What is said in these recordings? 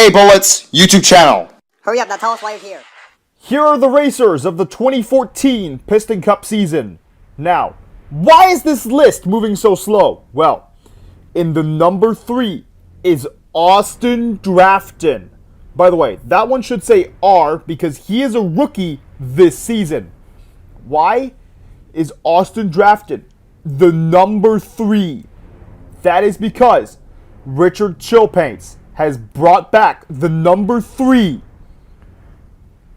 AA Bullets YouTube channel. Hurry up, now tell us why you're here. Here are the racers of the 2014 Piston Cup season. Now, why is this list moving so slow? Well, in the number 3 is Austin Drafton. By the way, that one should say R because he is a rookie this season. Why is Austin Drafton the number 3? That is because Richard Chilpaints has brought back the number 3,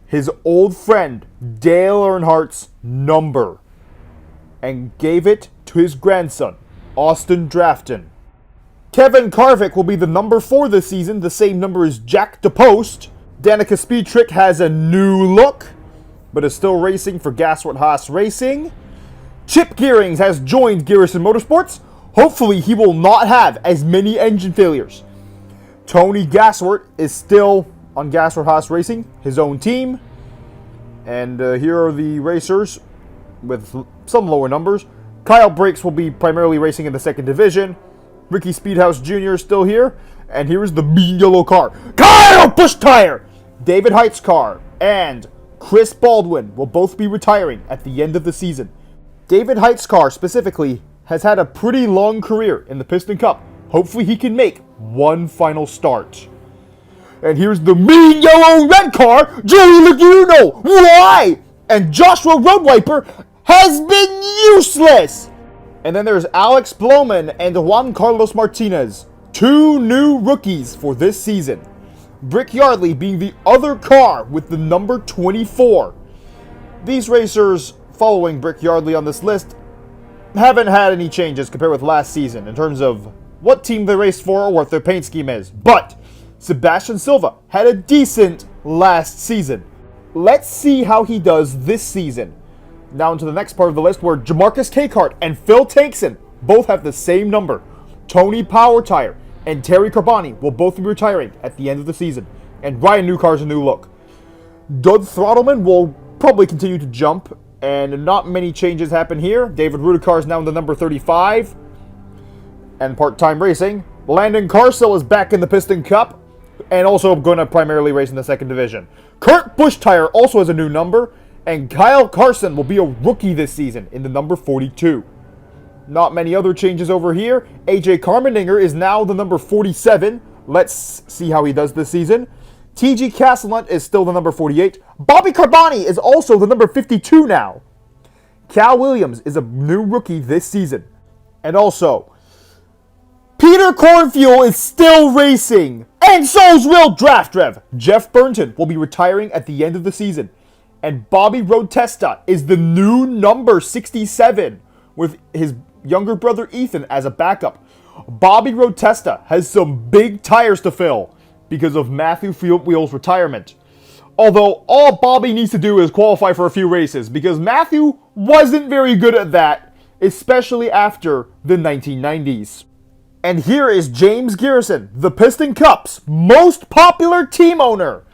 his old friend Dale Earnhardt's number, and gave it to his grandson, Austin Drafton. Kevin Karvik will be the number 4 this season, the same number as Jack DePost. Danica Speedtrick has a new look, but is still racing for Gasworth Haas Racing. Chip Gearings has joined Garrison Motorsports. Hopefully he will not have as many engine failures. Tony Gasworth is still on Gasworth Haas Racing, his own team. And here are the racers with some lower numbers. Kyle Brakes will be primarily racing in the 2nd division. Ricky Speedhouse Jr. is still here. And here is the mean yellow car, Kyle Busch Tire! David Height's car and Chris Baldwin will both be retiring at the end of the season. David Height's car specifically has had a pretty long career in the Piston Cup. Hopefully he can make one final start. And here's the mean yellow red car, Joey Logano. Why? And Joshua Roadwiper has been useless. And then there's Alex Bloman and Juan Carlos Martinez, 2 new rookies for this season. Brick Yardley being the other car with the number 24. These racers following Brick Yardley on this list haven't had any changes compared with last season in terms of what team they raced for or what their paint scheme is. But Sebastian Silva had a decent last season. Let's see how he does this season. Now into the next part of the list where Jamarcus Takehart and Phil Tankson both have the same number. Tony Power Tire and Terry Carboni will both be retiring at the end of the season. And Ryan Newcar's a new look. Doug Throttleman will probably continue to jump, and not many changes happen here. David Rudikar is now in the number 35 and part-time racing. Landon Carcel is back in the Piston Cup and also going to primarily race in the 2nd division. Kurt Busch Tire also has a new number, and Kyle Carson will be a rookie this season in the number 42. Not many other changes over here. AJ Carmeninger is now the number 47. Let's see how he does this season. TG Castlenutt is still the number 48. Bobby Carboni is also the number 52 now. Cal Williams is a new rookie this season. And also, Peter Cornfuel is still racing. And so's Will Draft Rev. Jeff Burnton will be retiring at the end of the season. And Bobby Rodesta is the new number 67 with his younger brother Ethan as a backup. Bobby Rodesta has some big tires to fill because of Matthew Fieldwheel's retirement. Although all Bobby needs to do is qualify for a few races because Matthew wasn't very good at that, especially after the 1990s. And here is James Garrison, the Piston Cup's most popular team owner,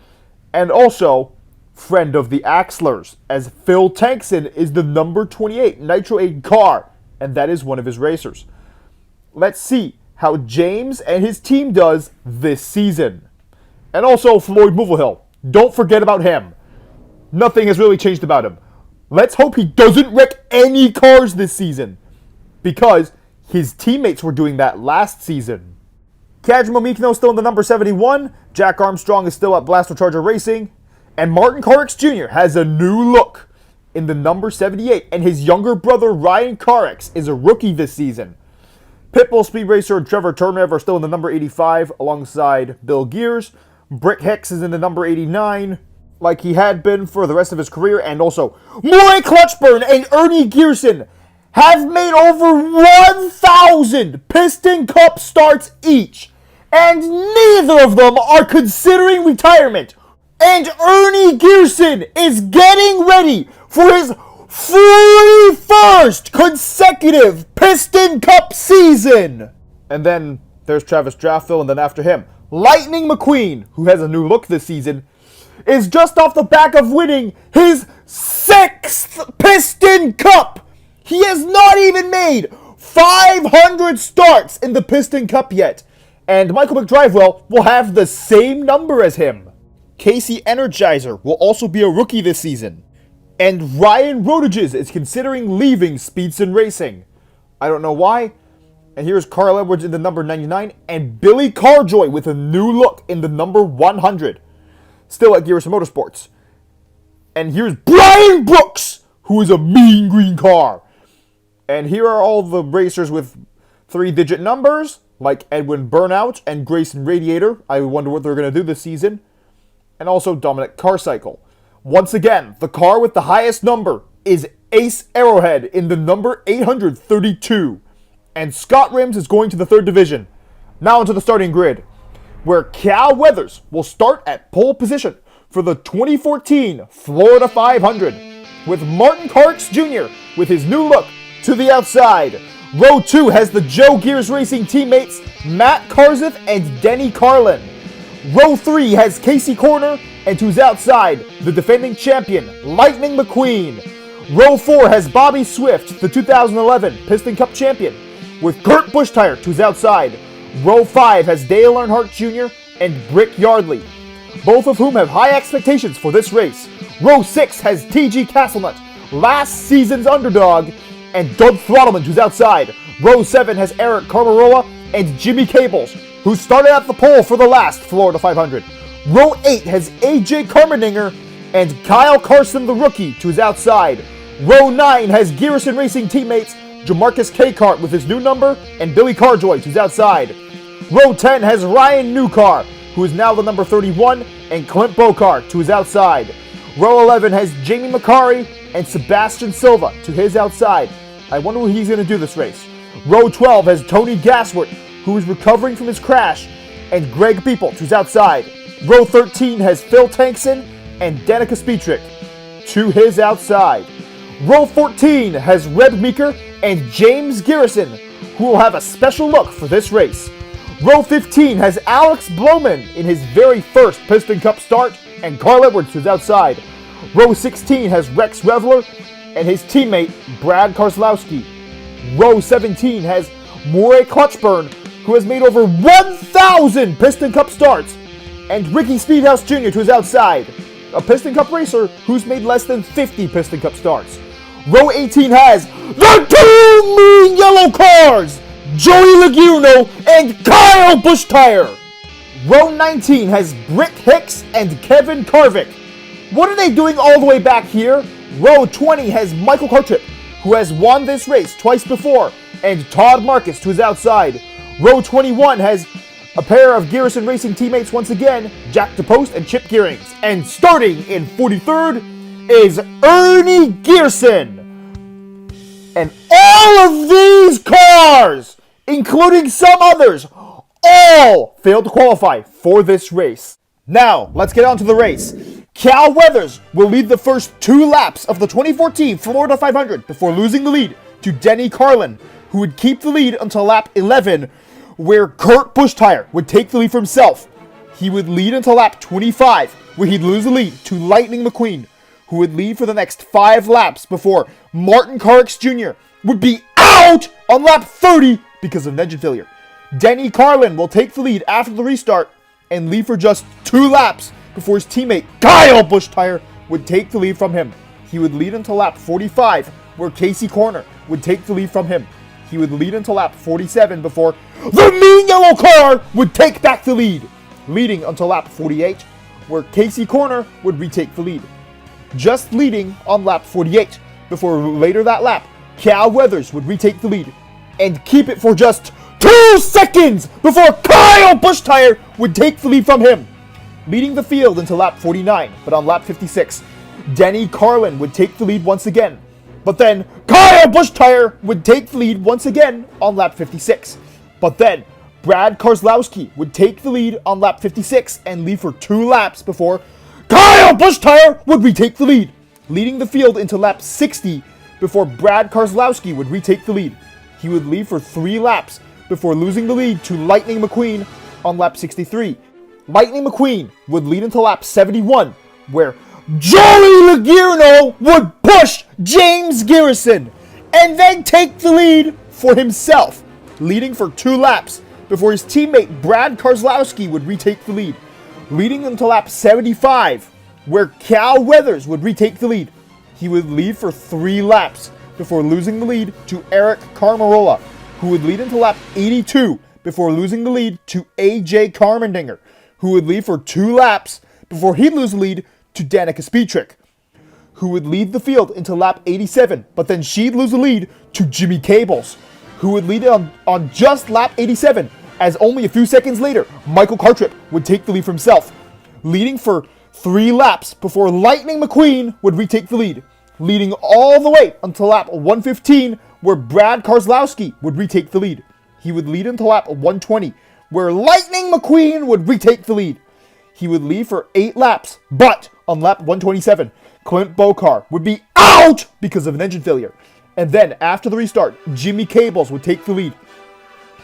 and also friend of the Axlers, as Phil Tankson is the number 28 Nitro 8 car, and that is one of his racers. Let's see how James and his team does this season. And also Floyd Mulvihill. Don't forget about him. Nothing has really changed about him. Let's hope he doesn't wreck any cars this season, because his teammates were doing that last season. Kajmo Mikno still in the number 71. Jack Armstrong is still at Blaster Charger Racing. And Martin Carrix Jr. has a new look in the number 78. And his younger brother Ryan Carrix is a rookie this season. Pitbull Speed Racer and Trevor Turnev are still in the number 85 alongside Bill Gears. Brick Hicks is in the number 89 like he had been for the rest of his career. And also Maury Clutchburn and Ernie Gearson have made over 1,000 Piston Cup starts each. And neither of them are considering retirement. And Ernie Gearson is getting ready for his 41st consecutive Piston Cup season. And then there's Travis Draftville, and then after him, Lightning McQueen, who has a new look this season, is just off the back of winning his 6th Piston Cup. He has not even made 500 starts in the Piston Cup yet. And Michael McDrivewell will have the same number as him. Casey Energizer will also be a rookie this season. And Ryan Rodages is considering leaving Speedson Racing. I don't know why. And here's Carl Edwards in the number 99 and Billy Carjoy with a new look in the number 100. Still at Garrison Motorsports. And here's Brian Brooks, who is a mean green car. And here are all the racers with 3-digit numbers, like Edwin Burnout and Grayson Radiator. I wonder what they're going to do this season. And also Dominic Carcycle. Once again, the car with the highest number is Ace Arrowhead in the number 832. And Scott Rims is going to the 3rd division. Now into the starting grid, where Cal Weathers will start at pole position for the 2014 Florida 500, with Martin Carx Jr. with his new look to the outside. Row 2 has the Joe Gears Racing teammates Matt Karzith and Denny Carlin. Row 3 has Casey Corner, and to his outside, the defending champion, Lightning McQueen. Row 4 has Bobby Swift, the 2011 Piston Cup champion, with Kurt Bushtire to his outside. Row 5 has Dale Earnhardt Jr. and Brick Yardley, both of whom have high expectations for this race. Row 6 has TG Castlenut, last season's underdog, and Doug Throttleman to his outside. Row 7 has Eric Carmarola and Jimmy Cables, who started at the pole for the last Florida 500. Row 8 has AJ Carmeninger and Kyle Carson, the rookie, to his outside. Row 9 has Garrison Racing teammates Jamarcus Cart with his new number and Billy Carjoy to his outside. Row 10 has Ryan Newcar, who is now the number 31, and Clint Bocart to his outside. Row 11 has Jamie McCarry and Sebastian Silva to his outside. I wonder what he's going to do this race. Row 12 has Tony Gasworth, who is recovering from his crash, and Greg People to his outside. Row 13 has Phil Tankson and Danica Speetrick to his outside. Row 14 has Reb Meeker and James Garrison, who will have a special look for this race. Row 15 has Alex Bloman in his very first Piston Cup start, and Carl Edwards to his outside. Row 16 has Rex Revler and his teammate Brad Karslowski. Row 17 has Moray Clutchburn, who has made over 1,000 Piston Cup starts, and Ricky Speedhouse Jr. to his outside, a Piston Cup racer who's made less than 50 Piston Cup starts. Row 18 has the 2 mean yellow cars, Joey Lagirno and Kyle Bushtire. Row 19 has Britt Hicks and Kevin Carvick. What are they doing all the way back here? Row 20 has Michael Cartrip, who has won this race twice before, and Todd Marcus to his outside. Row 21 has a pair of Garrison Racing teammates once again, Jack DePost and Chip Gearings. And starting in 43rd is Ernie Gearson. And all of these cars, including some others, all failed to qualify for this race. Now, let's get on to the race. Cal Weathers will lead the first 2 laps of the 2014 Florida 500 before losing the lead to Denny Carlin, who would keep the lead until lap 11, where Kurt Bushtire would take the lead for himself. He would lead until lap 25, where he'd lose the lead to Lightning McQueen, who would lead for the next 5 laps before Martin Carx Jr. would be out on lap 30 because of an engine failure. Denny Carlin will take the lead after the restart and lead for just 2 laps before his teammate Kyle Bushtire would take the lead from him. He would lead until lap 45, where Casey Corner would take the lead from him. He would lead until lap 47 before the mean yellow car would take back the lead, leading until lap 48, where Casey Corner would retake the lead. Just leading on lap 48, before later that lap, Cal Weathers would retake the lead and keep it for just 2 seconds before Kyle Bushtire would take the lead from him, leading the field until lap 49, but on lap 56, Denny Carlin would take the lead once again. But then Kyle Bushtire would take the lead once again on lap 56. But then Brad Karslowski would take the lead on lap 56 and lead for 2 laps before Kyle Bushtire would retake the lead, leading the field into lap 60 before Brad Karslowski would retake the lead. He would lead for 3 laps before losing the lead to Lightning McQueen on lap 63. Lightning McQueen would lead until lap 71, where Joey Lagirno would push James Garrison and then take the lead for himself, leading for 2 laps before his teammate Brad Keselowski would retake the lead, leading until lap 75, where Cal Weathers would retake the lead. He would lead for 3 laps before losing the lead to Eric Carmarola, who would lead until lap 82 before losing the lead to AJ Carmendinger, who would lead for 2 laps before he'd lose the lead to Danica Speedtrick, who would lead the field until lap 87, but then she'd lose the lead to Jimmy Cables, who would lead on just lap 87, as only a few seconds later, Michael Cartrip would take the lead for himself, leading for 3 laps before Lightning McQueen would retake the lead, leading all the way until lap 115, where Brad Keselowski would retake the lead. He would lead until lap 120, where Lightning McQueen would retake the lead. He would lead for 8 laps, but on lap 127, Clint Bokar would be out because of an engine failure. And then, after the restart, Jimmy Cables would take the lead.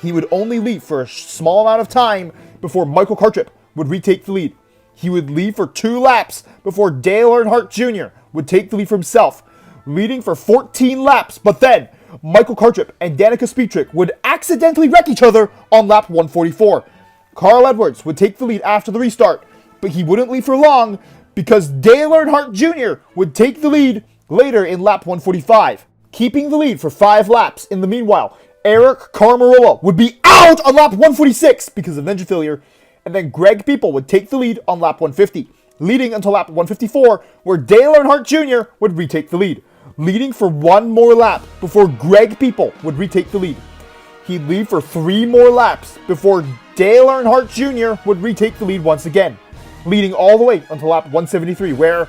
He would only lead for a small amount of time before Michael Cartrip would retake the lead. He would lead for 2 laps before Dale Earnhardt Jr. would take the lead for himself, leading for 14 laps, but then Michael Cartrip and Danica Speedtrick would accidentally wreck each other on lap 144. Carl Edwards would take the lead after the restart, but he wouldn't lead for long because Dale Earnhardt Jr. would take the lead later in lap 145. Keeping the lead for 5 laps in the meanwhile, Eric Carmarola would be out on lap 146 because of an engine failure, and then Greg People would take the lead on lap 150, leading until lap 154, where Dale Earnhardt Jr. would retake the lead, leading for 1 more lap before Greg People would retake the lead. He'd lead for 3 more laps before Dale Earnhardt Jr. would retake the lead once again, leading all the way until lap 173, where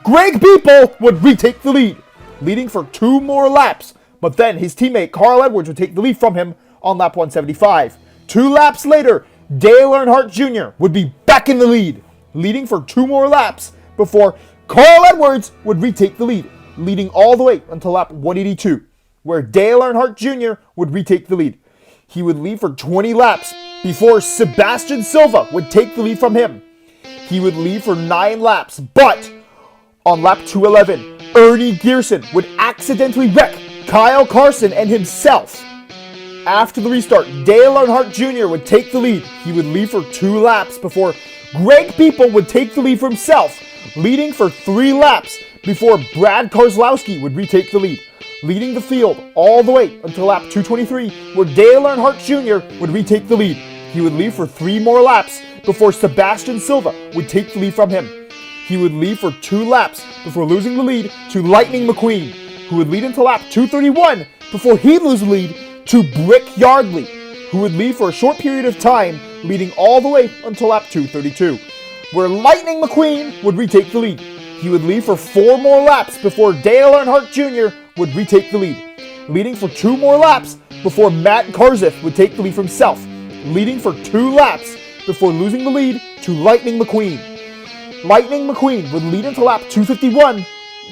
Greg People would retake the lead, leading for 2 more laps, but then his teammate Carl Edwards would take the lead from him on lap 175. 2 laps later, Dale Earnhardt Jr. would be back in the lead, leading for 2 more laps before Carl Edwards would retake the lead, leading all the way until lap 182, where Dale Earnhardt Jr. would retake the lead. He would lead for 20 laps before Sebastian Silva would take the lead from him. He would lead for 9 laps, but on lap 211, Ernie Gearson would accidentally wreck Kyle Carson and himself. After the restart, Dale Earnhardt Jr. would take the lead. He would lead for 2 laps before Greg People would take the lead for himself, leading for 3 laps before Brad Keselowski would retake the lead, leading the field all the way until lap 223, where Dale Earnhardt Jr. would retake the lead. He would lead for 3 more laps before Sebastian Silva would take the lead from him. He would lead for 2 laps before losing the lead to Lightning McQueen, who would lead until lap 231 before he'd lose the lead to Brick Yardley, who would lead for a short period of time, leading all the way until lap 232, where Lightning McQueen would retake the lead. He would lead for 4 more laps before Dale Earnhardt Jr. would retake the lead, leading for 2 more laps before Matt Kenseth would take the lead for himself, leading for 2 laps before losing the lead to Lightning McQueen. Lightning McQueen would lead until lap 251,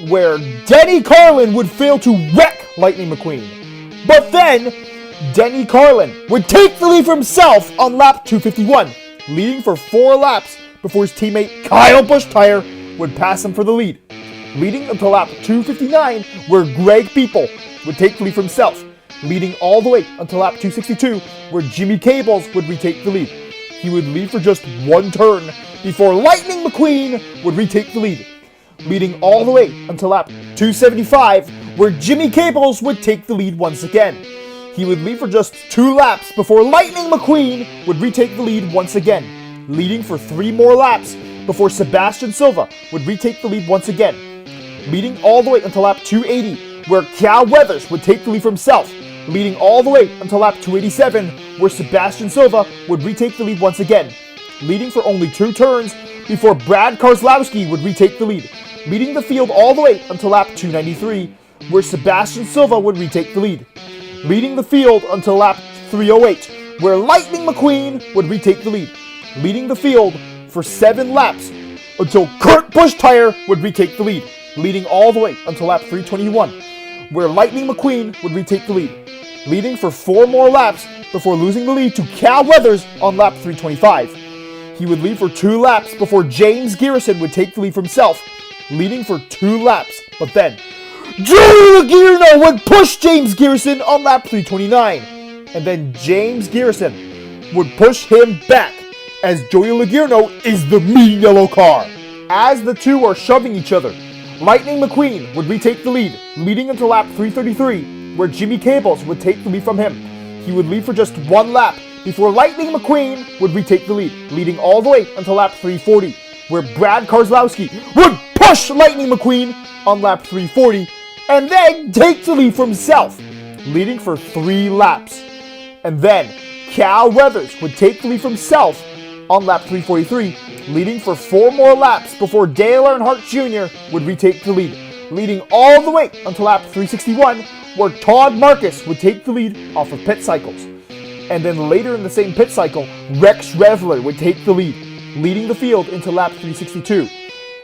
where Denny Carlin would fail to wreck Lightning McQueen. But then, Denny Carlin would take the lead for himself on lap 251, leading for 4 laps before his teammate Kyle Busch-Tire would pass him for the lead, leading until lap 259, where Greg People would take the lead for himself, leading all the way until lap 262, where Jimmy Cables would retake the lead. He would lead for just 1 turn before Lightning McQueen would retake the lead, leading all the way until lap 275, where Jimmy Cables would take the lead once again. He would lead for just 2 laps before Lightning McQueen would retake the lead once again, leading for 3 more laps before Sebastian Silva would retake the lead once again, leading all the way until lap 280, where Cal Weathers would take the lead for himself, leading all the way until lap 287, where Sebastian Silva would retake the lead once again, leading for only 2 turns before Brad Keselowski would retake the lead, leading the field all the way until lap 293, where Sebastian Silva would retake the lead, leading the field until lap 308, where Lightning McQueen would retake the lead, leading the field for 7 laps until Kurt Busch-Tire would retake the lead, leading all the way until lap 321, where Lightning McQueen would retake the lead, leading for 4 more laps before losing the lead to Cal Weathers on lap 325. He would lead for 2 laps before James Garrison would take the lead for himself, leading for 2 laps, but then Joey Logano would push James Garrison on lap 329, and then James Garrison would push him back, as Joey Logierno is the mean yellow car. As the two are shoving each other, Lightning McQueen would retake the lead, leading until lap 333, where Jimmy Cables would take the lead from him. He would lead for just one lap before Lightning McQueen would retake the lead, leading all the way until lap 340, where Brad Keselowski would push Lightning McQueen on lap 340 and then take the lead for himself, leading for 3 laps. And then Cal Weathers would take the lead for himself on lap 343, leading for 4 more laps before Dale Earnhardt Jr. would retake the lead, leading all the way until lap 361, where Todd Marcus would take the lead off of pit cycles. And then later in the same pit cycle, Rex Revler would take the lead, leading the field into lap 362.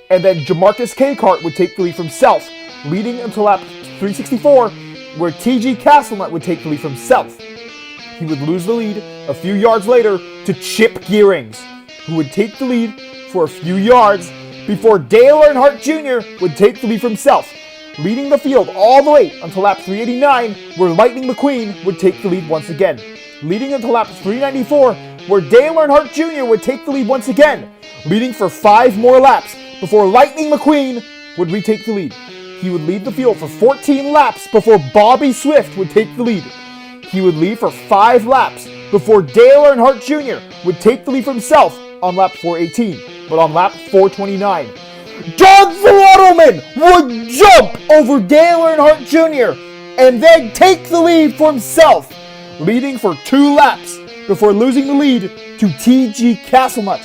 And then Jamarcus Cakehart would take the lead from himself, leading until lap 364, where TG Castlenut would take the lead from himself. He would lose the lead a few yards later to Chip Gearings, who would take the lead for a few yards before Dale Earnhardt Jr. would take the lead for himself, leading the field all the way until lap 389, where Lightning McQueen would take the lead once again, leading until lap 394, where Dale Earnhardt Jr. would take the lead once again, leading for 5 more laps before Lightning McQueen would retake the lead. He would lead the field for 14 laps before Bobby Swift would take the lead. He would lead for 5 laps before Dale Earnhardt Jr. would take the lead for himself on lap 418. But on lap 429, Doug Throttleman would jump over Dale Earnhardt Jr. and then take the lead for himself, leading for 2 laps before losing the lead to TG Castlenut,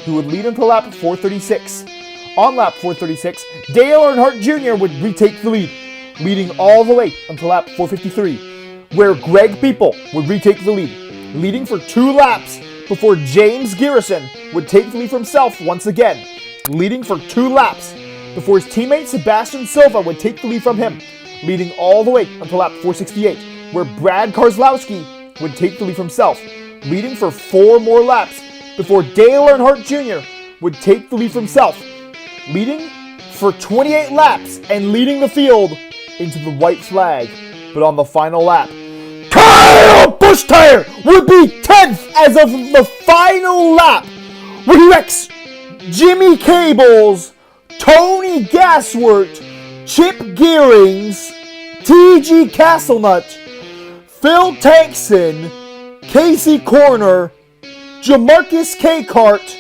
who would lead until lap 436. On lap 436, Dale Earnhardt Jr. would retake the lead, leading all the way until lap 453, where Greg People would retake the lead, leading for 2 laps before James Garrison would take the lead for himself once again, leading for 2 laps before his teammate Sebastian Silva would take the lead from him, leading all the way until lap 468, where Brad Keselowski would take the lead for himself, leading for 4 more laps before Dale Earnhardt Jr. would take the lead for himself, leading for 28 laps and leading the field into the white flag. But on the final lap, Kyle Busch Tire would be 10th as of the final lap, where he wrecks Jimmy Cables, Tony Gasswort, Chip Gearings, TG Castlenut, Phil Tankson, Casey Corner, Jamarcus Cakehart,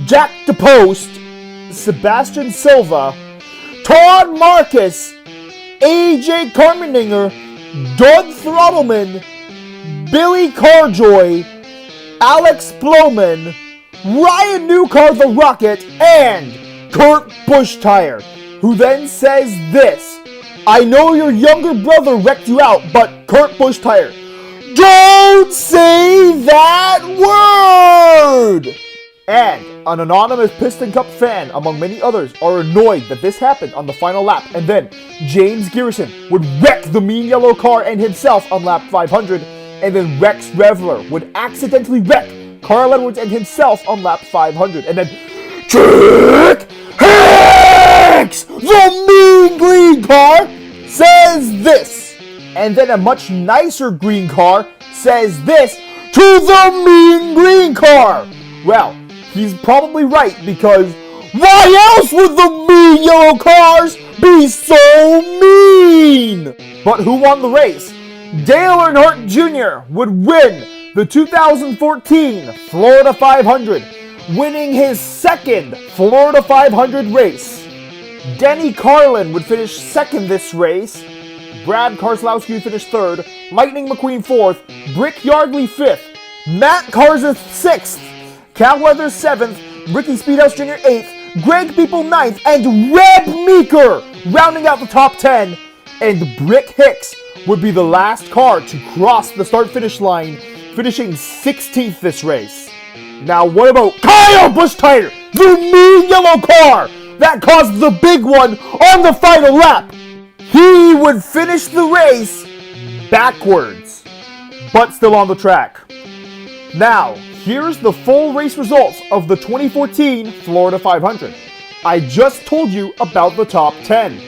Jack DePost, Sebastian Silva, Todd Marcus, AJ Carmendinger, Doug Throttleman, Billy Carjoy, Alex Blowman, Ryan Newcar the Rocket, and Kurt Busch Tire, who then says this: "I know your younger brother wrecked you out, but Kurt Busch Tire, don't say that word!" And an anonymous Piston Cup fan, among many others, are annoyed that this happened on the final lap. And then James Garrison would wreck the mean yellow car and himself on lap 500. And then Rex Revler would accidentally wreck Carl Edwards and himself on lap 500. And then Trick Hicks, the mean green car, says this. And then a much nicer green car says this to the mean green car. Well, he's probably right, because why else would the mean yellow cars be so mean? But who won the race? Dale Earnhardt Jr. would win the 2014 Florida 500, winning his 2nd Florida 500 race. Denny Carlin would finish 2nd this race. Brad Keselowski would finish 3rd. Lightning McQueen 4th. Brick Yardley 5th. Matt Kenseth 6th. Cal Weathers 7th, Ricky Speedhouse Jr. 8th, Greg People 9th, and Reb Meeker rounding out the top 10. And Brick Hicks would be the last car to cross the start-finish line, finishing 16th this race. Now what about Kyle Busch Tire, the mean yellow car that caused the big one on the final lap? He would finish the race backwards, but still on the track. Now, here's the full race results of the 2014 Florida 500. I just told you about the top 10.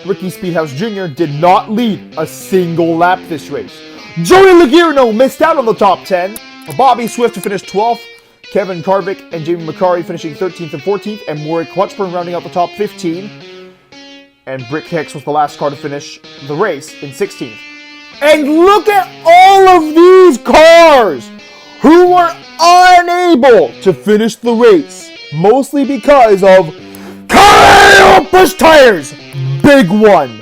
Ricky Speedhouse Jr. did not lead a single lap this race. Joey Logierno missed out on the top 10. Bobby Swift to finish 12th, Kevin Karvik and Jamie McCarry finishing 13th and 14th, and Maury Clutchburn rounding out the top 15. And Brick Hicks was the last car to finish the race in 16th. And look at all of these cars who were unable to finish the race, mostly because of Kyle Busch tires. Big one.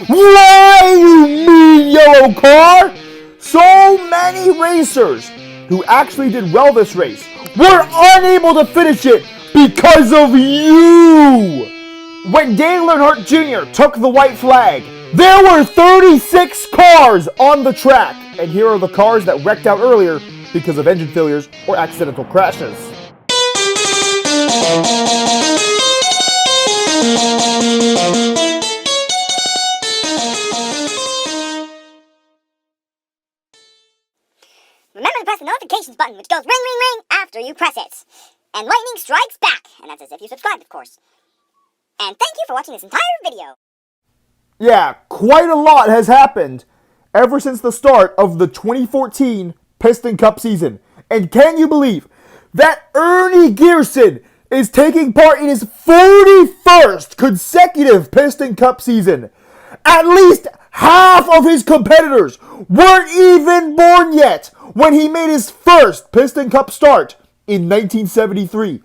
Why, you mean yellow car? So many racers who actually did well this race were unable to finish it because of you. When Dale Earnhardt Jr. took the white flag, there were 36 cars on the track. And here are the cars that wrecked out earlier because of engine failures or accidental crashes. Remember to press the notifications button, which goes ring, ring, ring after you press it. And lightning strikes back, and that's as if you subscribed, of course. And thank you for watching this entire video. Yeah, quite a lot has happened ever since the start of the 2014 Piston Cup season. And can you believe that Ernie Gearson is taking part in his 41st consecutive Piston Cup season? At least half of his competitors weren't even born yet when he made his first Piston Cup start in 1973.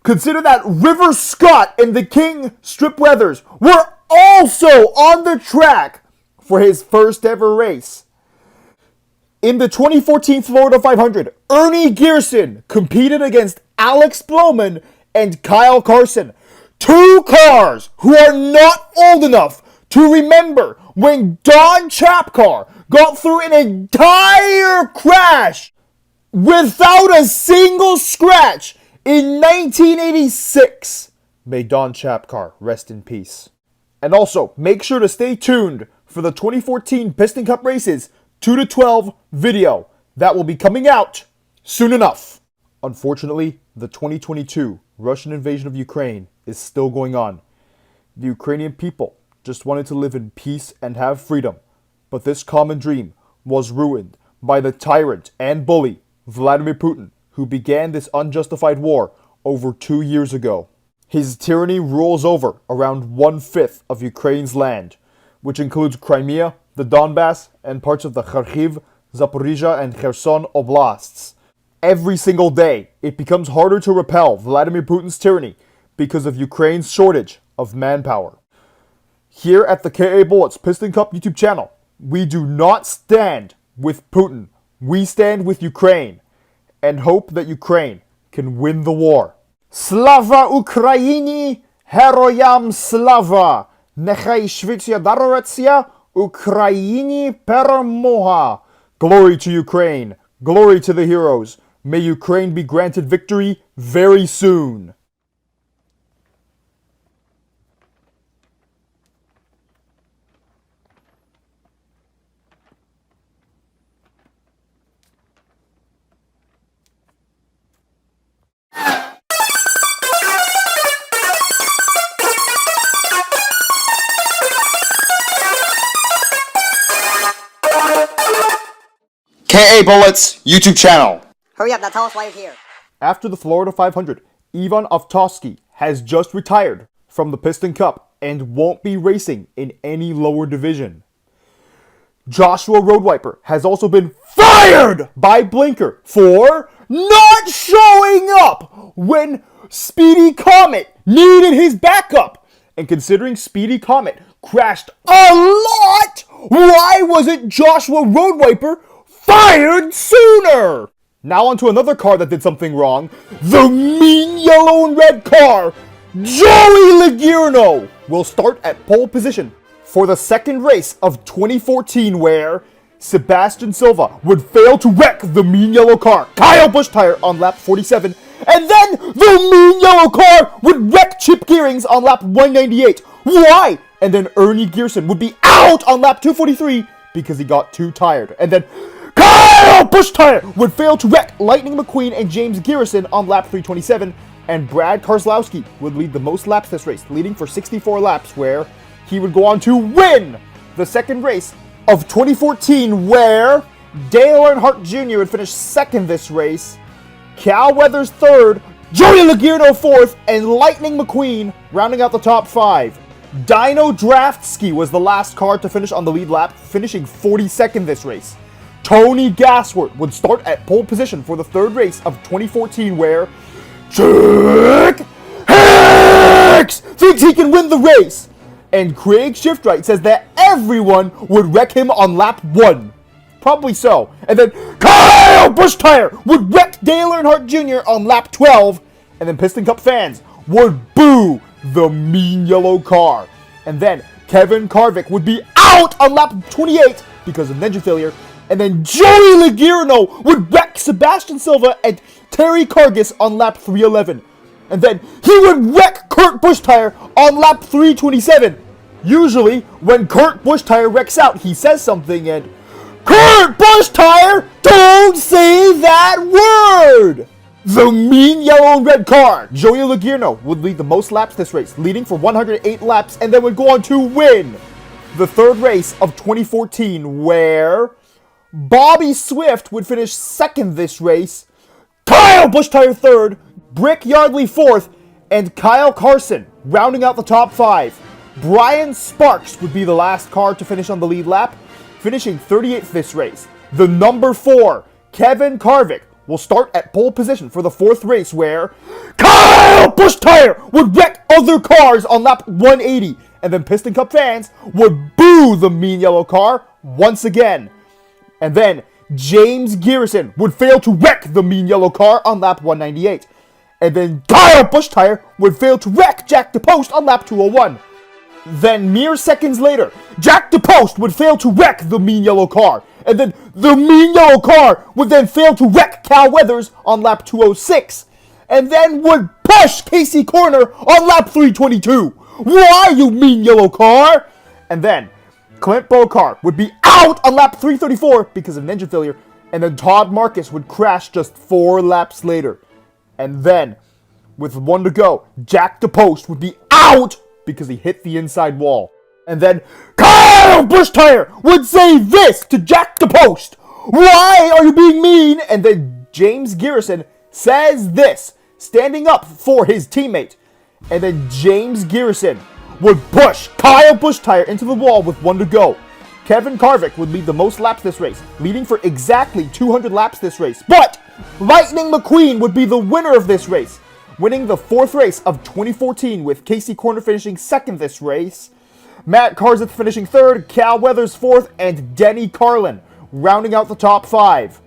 Consider that River Scott and the King Stripweathers were also on the track for his first ever race. In the 2014 Florida 500, Ernie Gearson competed against Alex Blowman and Kyle Carson, two cars who are not old enough to remember when Don Chapcar got through an entire crash without a single scratch in 1986. May Don Chapcar rest in peace. And also, make sure to stay tuned for the 2014 Piston Cup races 2-12 video that will be coming out soon enough. Unfortunately, the 2022 Russian invasion of Ukraine is still going on. The Ukrainian people just wanted to live in peace and have freedom, but this common dream was ruined by the tyrant and bully Vladimir Putin, who began this unjustified war over 2 years ago. His tyranny rules over around 1/5 of Ukraine's land, which includes Crimea, the Donbass, and parts of the Kharkiv, Zaporizhia, and Kherson oblasts. Every single day, it becomes harder to repel Vladimir Putin's tyranny because of Ukraine's shortage of manpower. Here at the KA Bullets Piston Cup YouTube channel, we do not stand with Putin. We stand with Ukraine and hope that Ukraine can win the war. Slava Ukraini, Heroyam Slava! Nechai Shvitsya Daroretsia, Ukraini Permoha! Glory to Ukraine! Glory to the heroes! May Ukraine be granted victory very soon! KA Bullets YouTube channel. Hurry up, now tell us why you're here. After the Florida 500, Ivan Ovtovsky has just retired from the Piston Cup and won't be racing in any lower division. Joshua Roadwiper has also been fired by Blinker for not showing up when Speedy Comet needed his backup. And considering Speedy Comet crashed a lot, why wasn't Joshua Roadwiper fired sooner? Now onto another car that did something wrong. The mean yellow and red car, Joey Logierno, will start at pole position for the second race of 2014, where Sebastian Silva would fail to wreck the mean yellow car, Kyle Busch tire, on lap 47. And then the mean yellow car would wreck Chip Gearings on lap 198. Why? And then Ernie Gearson would be out on lap 243 because he got too tired. And then Kyle Busch tire would fail to wreck Lightning McQueen and James Garrison on lap 327, and Brad Keselowski would lead the most laps this race, leading for 64 laps, where he would go on to win the second race of 2014, where Dale Earnhardt Jr. would finish second this race, Cal Weathers third, Joey Logierno fourth, and Lightning McQueen rounding out the top 5. Dino Draftski was the last car to finish on the lead lap, finishing 42nd this race. Tony Gasworth would start at pole position for the third race of 2014, where Chick Hicks thinks he can win the race. And Craig Shiftright says that everyone would wreck him on lap 1. Probably so. And then Kyle Busch Tire would wreck Dale Earnhardt Jr. on lap 12. And then Piston Cup fans would boo the mean yellow car. And then Kevin Harvick would be out on lap 28 because of engine failure. And then Joey Logierno would wreck Sebastian Silva and Terry Cargis on lap 311. And then he would wreck Kurt Busch Tire on lap 327. Usually, when Kurt Busch Tire wrecks out, he says something and Kurt Busch Tire, don't say that word! The mean yellow and red car, Joey Logierno, would lead the most laps this race, leading for 108 laps, and then would go on to win the third race of 2014, where Bobby Swift would finish second this race, Kyle Busch Tire third, Brick Yardley fourth, and Kyle Carson rounding out the top 5. Brian Sparks would be the last car to finish on the lead lap, finishing 38th this race. The number 4, Kevin Harvick, will start at pole position for the fourth race, where Kyle Busch Tire would wreck other cars on lap 180, and then Piston Cup fans would boo the mean yellow car once again. And then James Garrison would fail to wreck the mean yellow car on lap 198. And then Kyle Busch Tire would fail to wreck Jack DePost on lap 201. Then mere seconds later, Jack DePost would fail to wreck the mean yellow car. And then the mean yellow car would then fail to wreck Cal Weathers on lap 206. And then would push Casey Corner on lap 322. Why, you mean yellow car? And then Clint Bocart would be out on lap 334 because of an engine failure. And then Todd Marcus would crash just 4 laps later. And then, with 1 to go, Jack DePost would be out because he hit the inside wall. And then Kyle Busch Tire would say this to Jack DePost: "Why are you being mean?" And then James Garrison says this, standing up for his teammate. And then James Garrison would push Kyle Busch Tire into the wall with 1 to go. Kevin Harvick would lead the most laps this race, leading for exactly 200 laps this race. But Lightning McQueen would be the winner of this race, winning the fourth race of 2014 with Casey Corner finishing second this race, Matt Kenseth finishing third, Cal Weathers fourth, and Denny Carlin rounding out the top 5.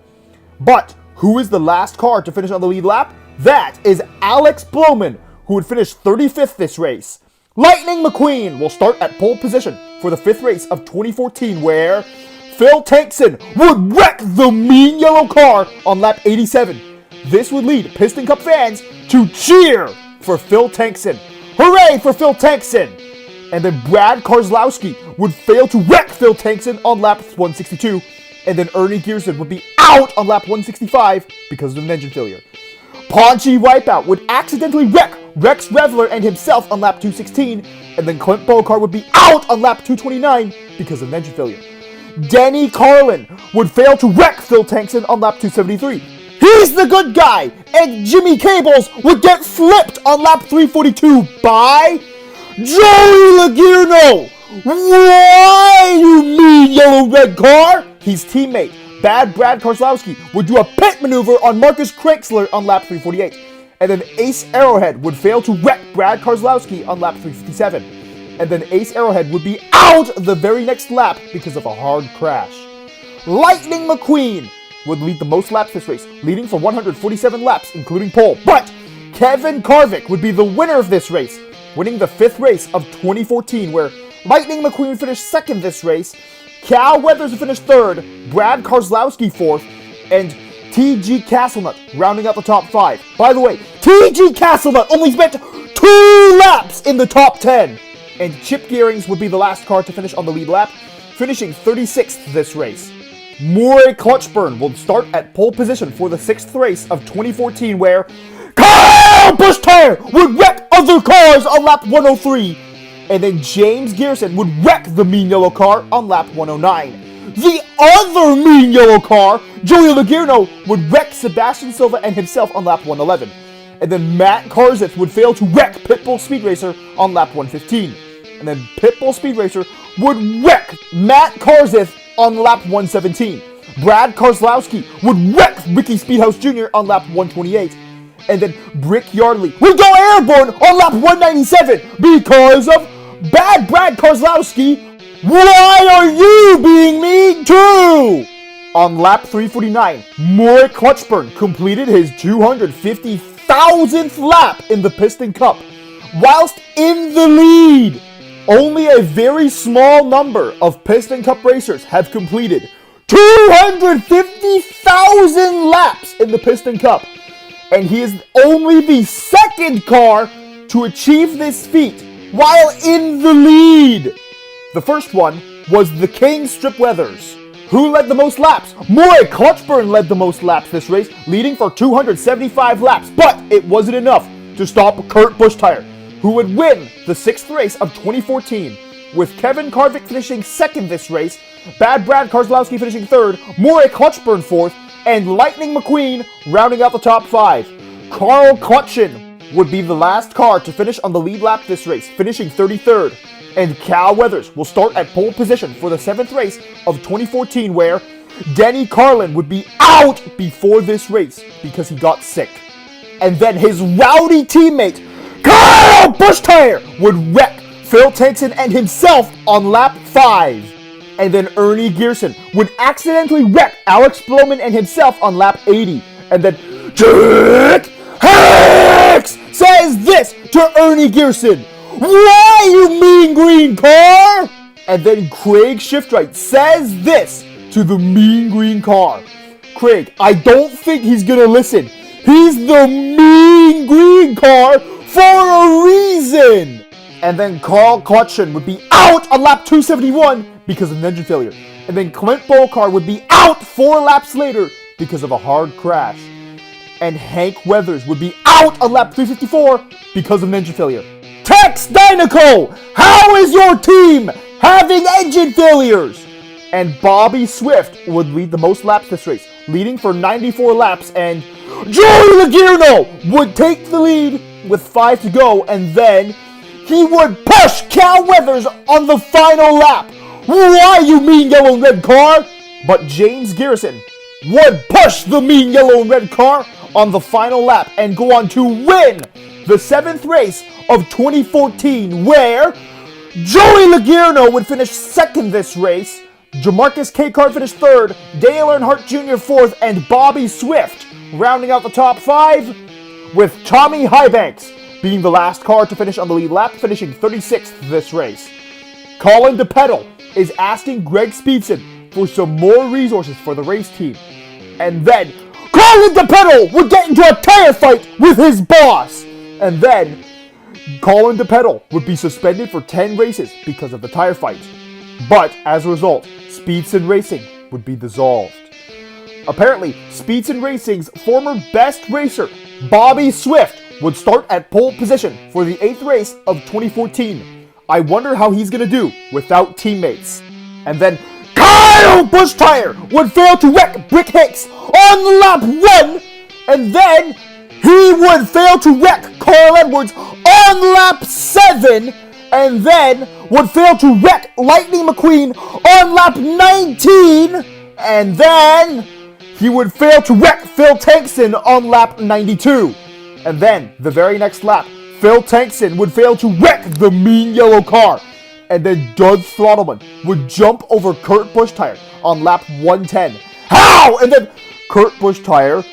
But who is the last car to finish on the lead lap? That is Alex Bowman, who would finish 35th this race. Lightning McQueen will start at pole position for the 5th race of 2014, where Phil Tankson would wreck the mean yellow car on lap 87. This would lead Piston Cup fans to cheer for Phil Tankson. Hooray for Phil Tankson! And then Brad Keselowski would fail to wreck Phil Tankson on lap 162. And then Ernie Gearson would be out on lap 165 because of an engine failure. Paunchy Wipeout would accidentally wreck Rex Revler and himself on lap 216. And then Clint Bocart would be out on lap 229 because of an engine failure. Denny Carlin would fail to wreck Phil Tankson on lap 273. He's the good guy! And Jimmy Cables would get flipped on lap 342 by Joey Logierno! Why, you mean yellow-red car? His teammate, Bad Brad Keselowski, would do a pit maneuver on Marcus Cranksler on lap 348. And then Ace Arrowhead would fail to wreck Brad Keselowski on lap 357. And then Ace Arrowhead would be out the very next lap because of a hard crash. Lightning McQueen would lead the most laps this race, leading for 147 laps, including pole. But Kevin Harvick would be the winner of this race, winning the 5th race of 2014, where Lightning McQueen finished second this race, Cal Weathers finished third, Brad Keselowski fourth, and T.G. Castlenut rounding out the top 5. By the way, T.G. Castlenut only spent 2 laps in the top 10. And Chip Gearings would be the last car to finish on the lead lap, finishing 36th this race. Murray Clutchburn will start at pole position for the 6th race of 2014, where Kyle Busch Tire would wreck other cars on lap 103. And then James Garrison would wreck the mean yellow car on lap 109. the other mean yellow car, Joey Logierno, would wreck Sebastian Silva and himself on lap 111. And then Matt Karzith would fail to wreck Pitbull Speed Racer on lap 115. And then Pitbull Speed Racer would wreck Matt Karzith on lap 117. Brad Keselowski would wreck Ricky Speedhouse Jr. on lap 128. And then Brick Yardley would go airborne on lap 197 because of bad Brad Keselowski. Why are you being mean too? On lap 349, Maury Clutchburn completed his 250,000th lap in the Piston Cup, whilst in the lead. Only a very small number of Piston Cup racers have completed 250,000 laps in the Piston Cup, and he is only the second car to achieve this feat while in the lead. The first one was the King Strip Weathers. Who led the most laps? Maury Clutchburn led the most laps this race, leading for 275 laps, but it wasn't enough to stop Kurt Buschtire, who would win the 6th race of 2014, with Kevin Harvick finishing 2nd this race, bad Brad Keselowski finishing 3rd, Maury Clutchburn 4th, and Lightning McQueen rounding out the top 5. Carl Clutchin would be the last car to finish on the lead lap this race, finishing 33rd. And Cal Weathers will start at pole position for the 7th race of 2014, where Denny Carlin would be out before this race because he got sick. And then his rowdy teammate, Kyle Buschtire, would wreck Phil Tankson and himself on lap 5. And then Ernie Gearson would accidentally wreck Alex Blowman and himself on lap 80. And then Dick Hicks says this to Ernie Gearson: "Why, you mean green car?" And then Craig Shiftright says this to the mean green car: "Craig, I don't think he's gonna listen. He's the mean green car for a reason." And then Carl Clutchin would be out on lap 271 because of an engine failure. And then Clint Bolcar would be out 4 laps later because of a hard crash. And Hank Weathers would be out on lap 354 because of an engine failure. Tex Dynaco, how is your team having engine failures? And Bobby Swift would lead the most laps this race, leading for 94 laps, and Joey Logierno would take the lead with 5 to go, and then he would push Cal Weathers on the final lap. Why, you mean yellow and red car? But James Garrison would push the mean yellow and red car on the final lap and go on to win the 7th race of 2014, where Joey Logierno would finish 2nd this race, Jamarcus Cacard finished 3rd, Dale Earnhardt Jr. 4th, and Bobby Swift rounding out the top 5, with Tommy Highbanks being the last car to finish on the lead lap, finishing 36th this race. Colin DePedal is asking Greg Speedson for some more resources for the race team. And then Colin DePedal would get into a tire fight with his boss. And then Colin DePedal would be suspended for 10 races because of the tire fight. But as a result, Speedson Racing would be dissolved. Apparently, Speedson Racing's former best racer, Bobby Swift, would start at pole position for the 8th race of 2014. I wonder how he's gonna do without teammates. And then Kyle Buschtire would fail to wreck Brick Hicks on lap 1, and then he would fail to wreck Carl Edwards on lap 7, and then would fail to wreck Lightning McQueen on lap 19, and then he would fail to wreck Phil Tankson on lap 92. And then, the very next lap, Phil Tankson would fail to wreck the mean yellow car. And then Doug Throttleman would jump over Kurt Buschtire on lap 110. How? And then Kurt Buschtire,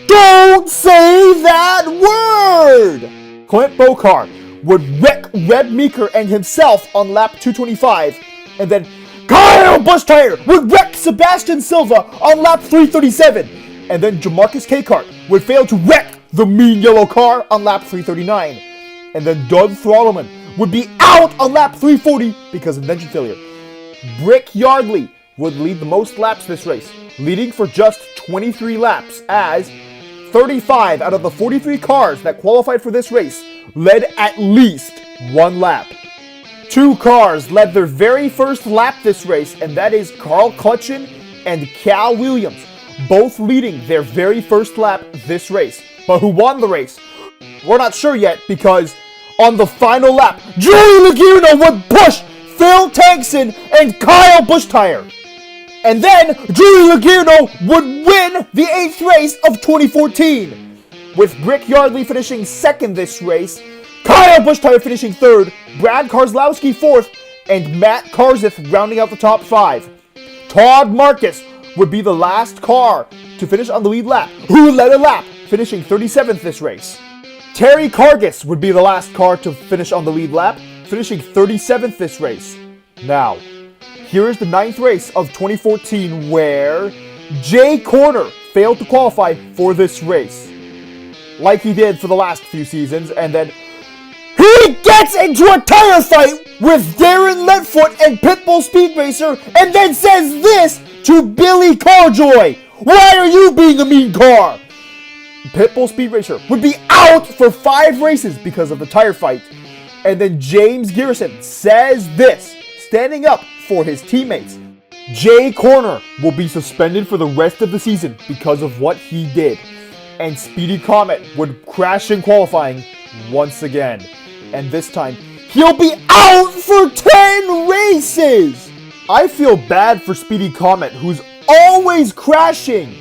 don't say that word! Clint Bolcar would wreck Red Meeker and himself on lap 225. And then Kyle Buschtire would wreck Sebastian Silva on lap 337. And then Jamarcus Cacart would fail to wreck the mean yellow car on lap 339. And then Doug Throttleman would be out on lap 340 because of engine failure. Brick Yardley would lead the most laps this race, leading for just 23 laps, as 35 out of the 43 cars that qualified for this race led at least 1 lap. Two cars led their very first lap this race, and that is Carl Clutchin and Cal Williams, both leading their very first lap this race. But who won the race? We're not sure yet, because on the final lap, Joey Logano would push Phil Tankson and Kyle Busch-Tire. And then Joey Logano would win the 8th race of 2014, with Rick Yardley finishing second this race, Kyle Busch-Tire finishing third, Brad Keselowski fourth, and Matt Kenseth rounding out the top 5. Todd Marcus would be the last car to finish on the lead lap, who led a lap, finishing 37th this race. Terry Cargis would be the last car to finish on the lead lap, finishing 37th this race. Now, here is the 9th race of 2014 where Jay Corner failed to qualify for this race, like he did for the last few seasons, and then he gets into a tire fight with Darren Letfoot and Pitbull Speed Racer, and then says this to Billy Carjoy: "Why are you being a mean car?" Pitbull Speed Racer would be out for 5 races because of the tire fight. And then James Garrison says this, standing up for his teammates: "Jay Corner will be suspended for the rest of the season because of what he did." And Speedy Comet would crash in qualifying once again. And this time, he'll be out for 10 races! I feel bad for Speedy Comet, who's always crashing.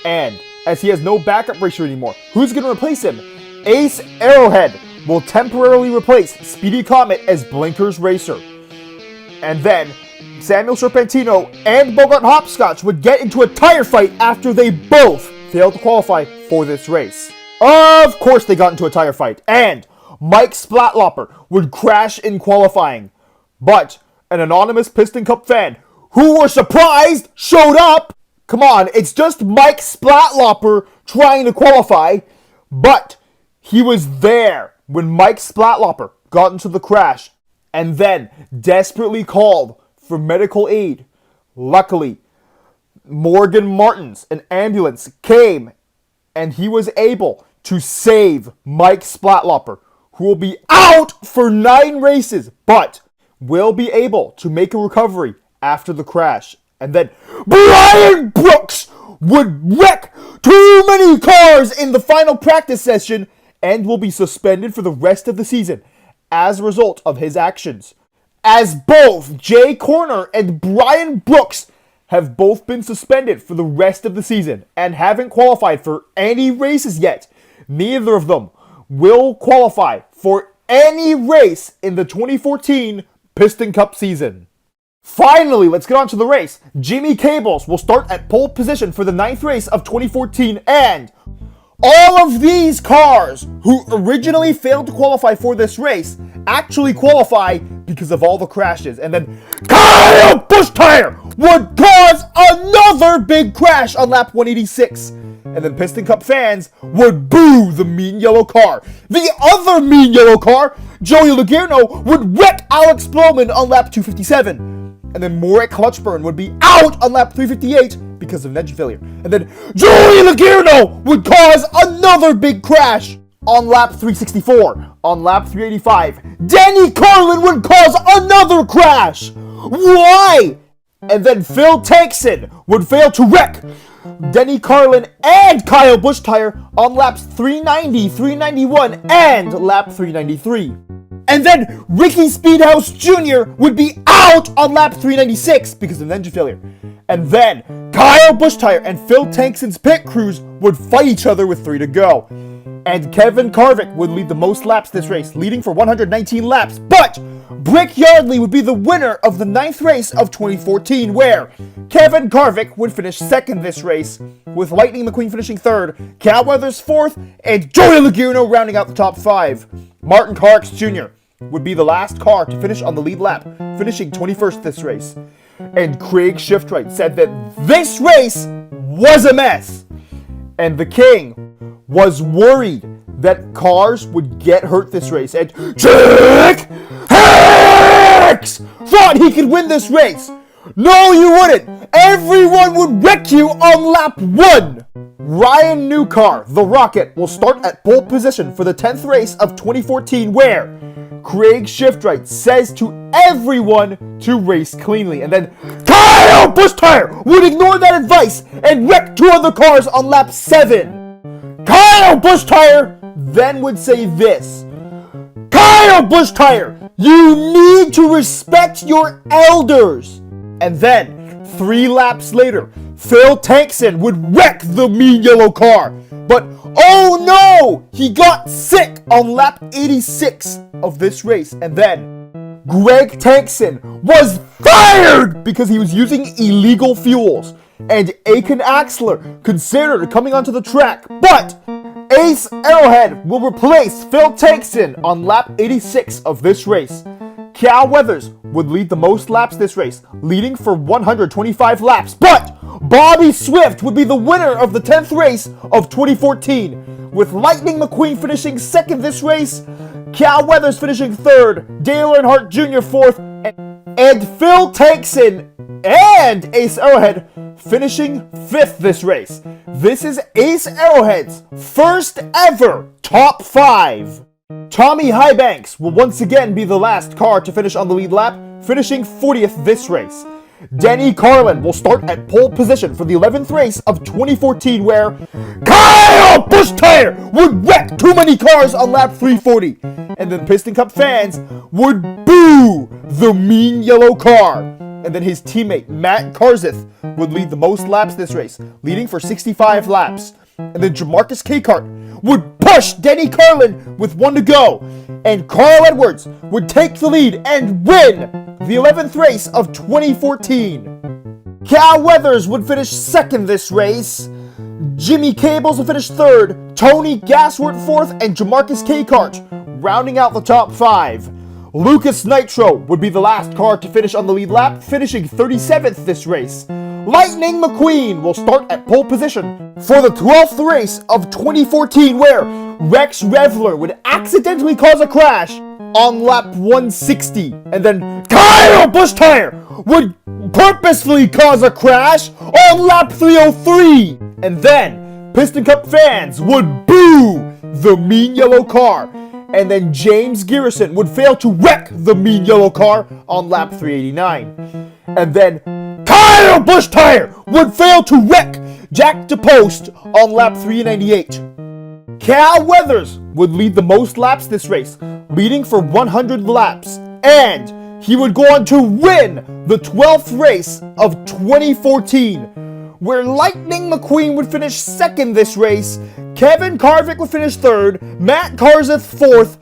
And as he has no backup racer anymore, who's going to replace him? Ace Arrowhead will temporarily replace Speedy Comet as Blinkers Racer. And then Samuel Serpentino and Bogart Hopscotch would get into a tire fight after they both failed to qualify for this race. Of course they got into a tire fight, and Mike Splatloper would crash in qualifying. But an anonymous Piston Cup fan who were surprised showed up. Come on, it's just Mike Splatloper trying to qualify, but he was there when Mike Splatloper got into the crash and then desperately called for medical aid. Luckily, Morgan Martins, an ambulance, came and he was able to save Mike Splatloper, who will be out for 9 races, but will be able to make a recovery after the crash. And then Brian Brooks would wreck too many cars in the final practice session and will be suspended for the rest of the season as a result of his actions. As both Jay Corner and Brian Brooks have both been suspended for the rest of the season and haven't qualified for any races yet, neither of them will qualify for any race in the 2014 Piston Cup season. Finally, let's get on to the race. Jimmy Cables will start at pole position for the 9th race of 2014, and all of these cars who originally failed to qualify for this race actually qualify because of all the crashes. And then Kyle Busch-Tire would cause another big crash on lap 186. And then Piston Cup fans would boo the mean yellow car. The other mean yellow car, Joey Logano, would wreck Alex Blowman on lap 257. And then Morik Clutchburn would be out on lap 358 because of an engine failure. And then Joey Logano would cause another big crash on lap 364. On lap 385, Denny Carlin would cause another crash. Why? And then Phil Tankson would fail to wreck Denny Carlin and Kyle Busch-Tire on laps 390, 391, and lap 393. And then Ricky Speedhouse Jr. would be out on lap 396 because of an engine failure. And then Kyle Busch-Tire and Phil Tankson's pit crews would fight each other with 3 to go. And Kevin Harvick would lead the most laps this race, leading for 119 laps. But Brick Yardley would be the winner of the 9th race of 2014, where Kevin Harvick would finish second this race, with Lightning McQueen finishing third, Cal Weathers fourth, and Joey Logano rounding out the top 5. Martin Parks Jr. would be the last car to finish on the lead lap, finishing 21st this race. And Craig Shiftright said that this race was a mess. And the King was worried that cars would get hurt this race. And Chick Hicks thought he could win this race. No, you wouldn't! Everyone would wreck you on lap 1! Ryan Newcar, the Rocket, will start at pole position for the 10th race of 2014 where Craig Shiftright says to everyone to race cleanly, and then Kyle Busch-Tire would ignore that advice and wreck 2 other cars on lap 7. Kyle Busch-Tire then would say this: Kyle Busch-Tire, you need to respect your elders. And then, 3 laps later, Phil Tankson would wreck the mean yellow car. But, oh no! He got sick on lap 86 of this race. And then, Greg Tankson was fired because he was using illegal fuels. And Aiken Axler considered coming onto the track. But, Ace Arrowhead will replace Phil Tankson on lap 86 of this race. Cal Weathers would lead the most laps this race, leading for 125 laps. But Bobby Swift would be the winner of the 10th race of 2014, with Lightning McQueen finishing 2nd this race, Cal Weathers finishing 3rd, Dale Earnhardt Jr. 4th, and Phil Tankson and Ace Arrowhead finishing 5th this race. This is Ace Arrowhead's first ever top 5. Tommy Highbanks will once again be the last car to finish on the lead lap, finishing 40th this race. Denny Carlin will start at pole position for the 11th race of 2014 where Kyle Busch-Tire would wreck too many cars on lap 340. And then Piston Cup fans would boo the mean yellow car. And then his teammate Matt Karseth would lead the most laps this race, leading for 65 laps. And then Jamarcus Cakart would push Denny Carlin with 1 to go. And Carl Edwards would take the lead and win the 11th race of 2014. Cal Weathers would finish 2nd this race. Jimmy Cables would finish 3rd. Tony Gasworth 4th, and Jamarcus Cakart rounding out the top 5. Lucas Nitro would be the last car to finish on the lead lap, finishing 37th this race. Lightning McQueen will start at pole position for the 12th race of 2014 where Rex Revler would accidentally cause a crash on lap 160. And then Kyle Busch-Tire would purposefully cause a crash on lap 303. And then Piston Cup fans would boo the mean yellow car. And then James Garrison would fail to wreck the mean yellow car on lap 389. And then Kyle Busch-Tire would fail to wreck Jack DePost on lap 398. Cal Weathers would lead the most laps this race, leading for 100 laps. And he would go on to win the 12th race of 2014, where Lightning McQueen would finish 2nd this race, Kevin Harvick would finish 3rd, Matt Karseth 4th,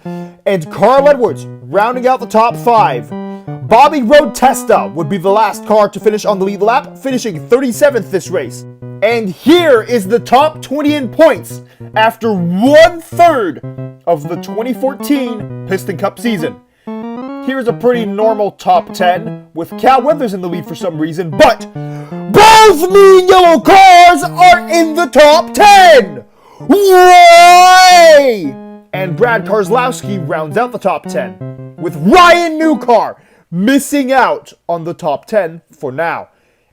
and Carl Edwards rounding out the top 5. Bobby Road Testa would be the last car to finish on the lead lap, finishing 37th this race. And here is the top 20 in points after 1/3 of the 2014 Piston Cup season. Here's a pretty normal top 10 with Cal Weathers in the lead for some reason, but both mean yellow cars are in the top 10! Why? And Brad Keselowski rounds out the top 10, with Ryan Newcar missing out on the top 10 for now.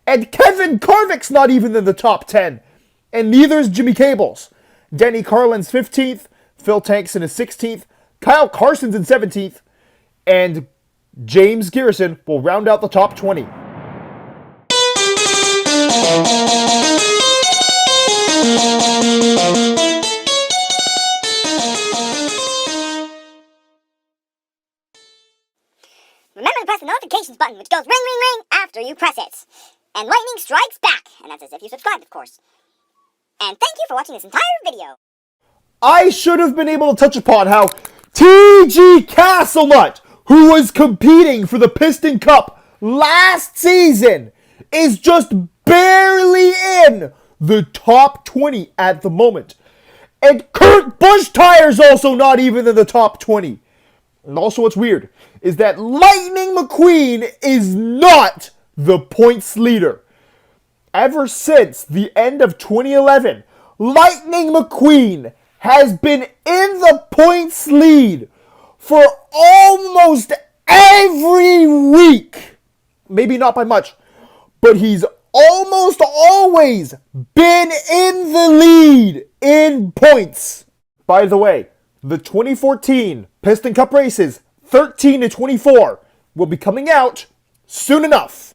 And Kevin Harvick's not even in the top 10, and neither is Jimmy Cables. Denny Carlin's 15th, Phil Tankson is 16th, Kyle Carson's in 17th, and James Garrison will round out the top 20. Remember to press the notifications button, which goes ring, ring, ring after you press it. And lightning strikes back, and that's as if you subscribed, of course. And thank you for watching this entire video. I should have been able to touch upon how T.G. Castlenut, who was competing for the Piston Cup last season, is just barely in the top 20 at the moment. And Kurt Busch-Tire's also not even in the top 20. And also what's weird is that Lightning McQueen is not the points leader. Ever since the end of 2011, Lightning McQueen has been in the points lead for almost every week. Maybe not by much, but he's almost always been in the lead in points. By the way, the 2014 Piston Cup races, 13 to 24, will be coming out soon enough.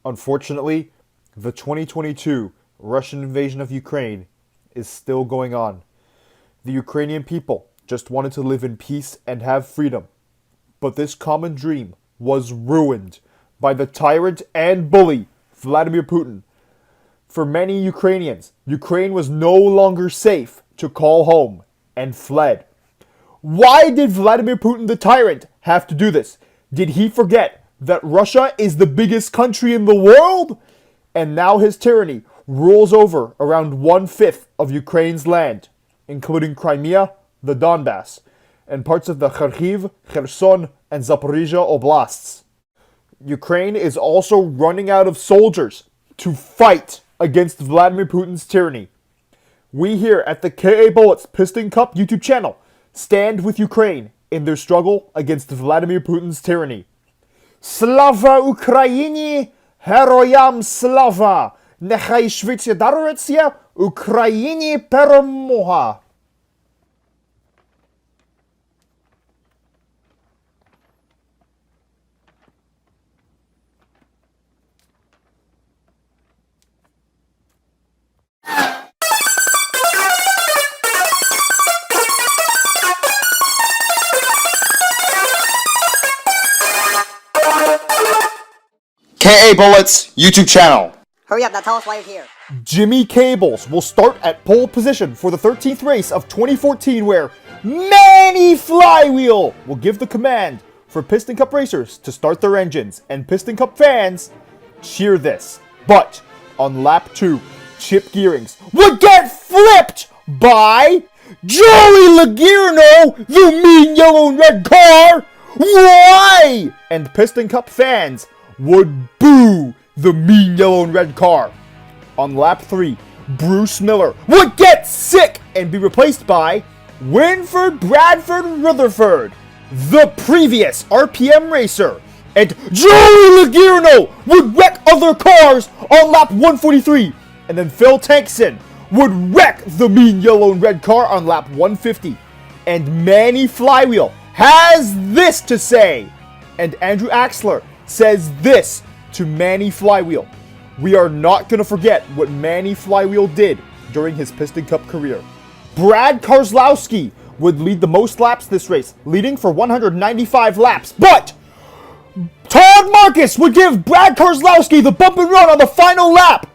Unfortunately, the 2022 Russian invasion of Ukraine is still going on. The Ukrainian people just wanted to live in peace and have freedom. But this common dream was ruined by the tyrant and bully, Vladimir Putin. For many Ukrainians, Ukraine was no longer safe to call home and fled. Why did Vladimir Putin the tyrant have to do this? Did he forget that Russia is the biggest country in the world? And now his tyranny rules over around 1/5 of Ukraine's land, including Crimea, the Donbass, and parts of the Kharkiv, Kherson, and Zaporizhia oblasts. Ukraine is also running out of soldiers to fight against Vladimir Putin's tyranny. We here at the KA Bullets Piston Cup YouTube channel stand with Ukraine in their struggle against Vladimir Putin's tyranny. Slava Ukrainie! Heroyam slava! Nechai швидше дарується Україні перемога! KA Bullets YouTube channel. Hurry up, now tell us why you're here. Jimmy Cables will start at pole position for the 13th race of 2014, where Manny Flywheel will give the command for Piston Cup racers to start their engines, and Piston Cup fans cheer this. But on lap 2, Chip Gearings would get flipped by Joey Logierno, the mean yellow and red car. Why? And Piston Cup fans would boo the mean yellow and red car. On lap 3, Bruce Miller would get sick and be replaced by Winford Bradford Rutherford, the previous RPM racer. And Joey Logierno would wreck other cars on lap 143. And then Phil Tankson would wreck the mean yellow and red car on lap 150. And Manny Flywheel has this to say. And Andrew Axler says this to Manny Flywheel: we are not going to forget what Manny Flywheel did during his Piston Cup career. Brad Keselowski would lead the most laps this race, leading for 195 laps. But Todd Marcus would give Brad Keselowski the bump and run on the final lap.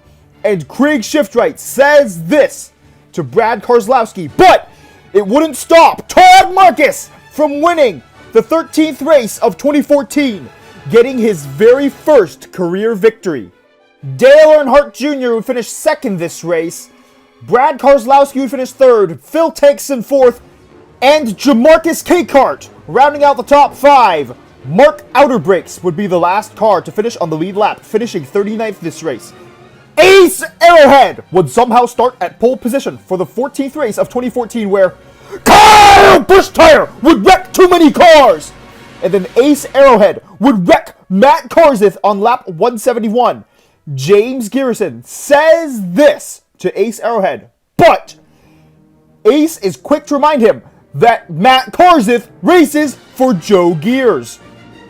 And Craig Shiftright says this to Brad Keselowski, but it wouldn't stop Todd Marcus from winning the 13th race of 2014, getting his very first career victory. Dale Earnhardt Jr. would finish second this race, Brad Keselowski would finish third, Phil Tankson fourth, and Jamarcus Capehart rounding out the top 5. Mark Outerbrakes would be the last car to finish on the lead lap, finishing 39th this race. Ace Arrowhead would somehow start at pole position for the 14th race of 2014, where Kyle Busch Tire would wreck too many cars. And then Ace Arrowhead would wreck Matt Kenseth on lap 171. James Garrison says this to Ace Arrowhead, but Ace is quick to remind him that Matt Kenseth races for Joe Gears.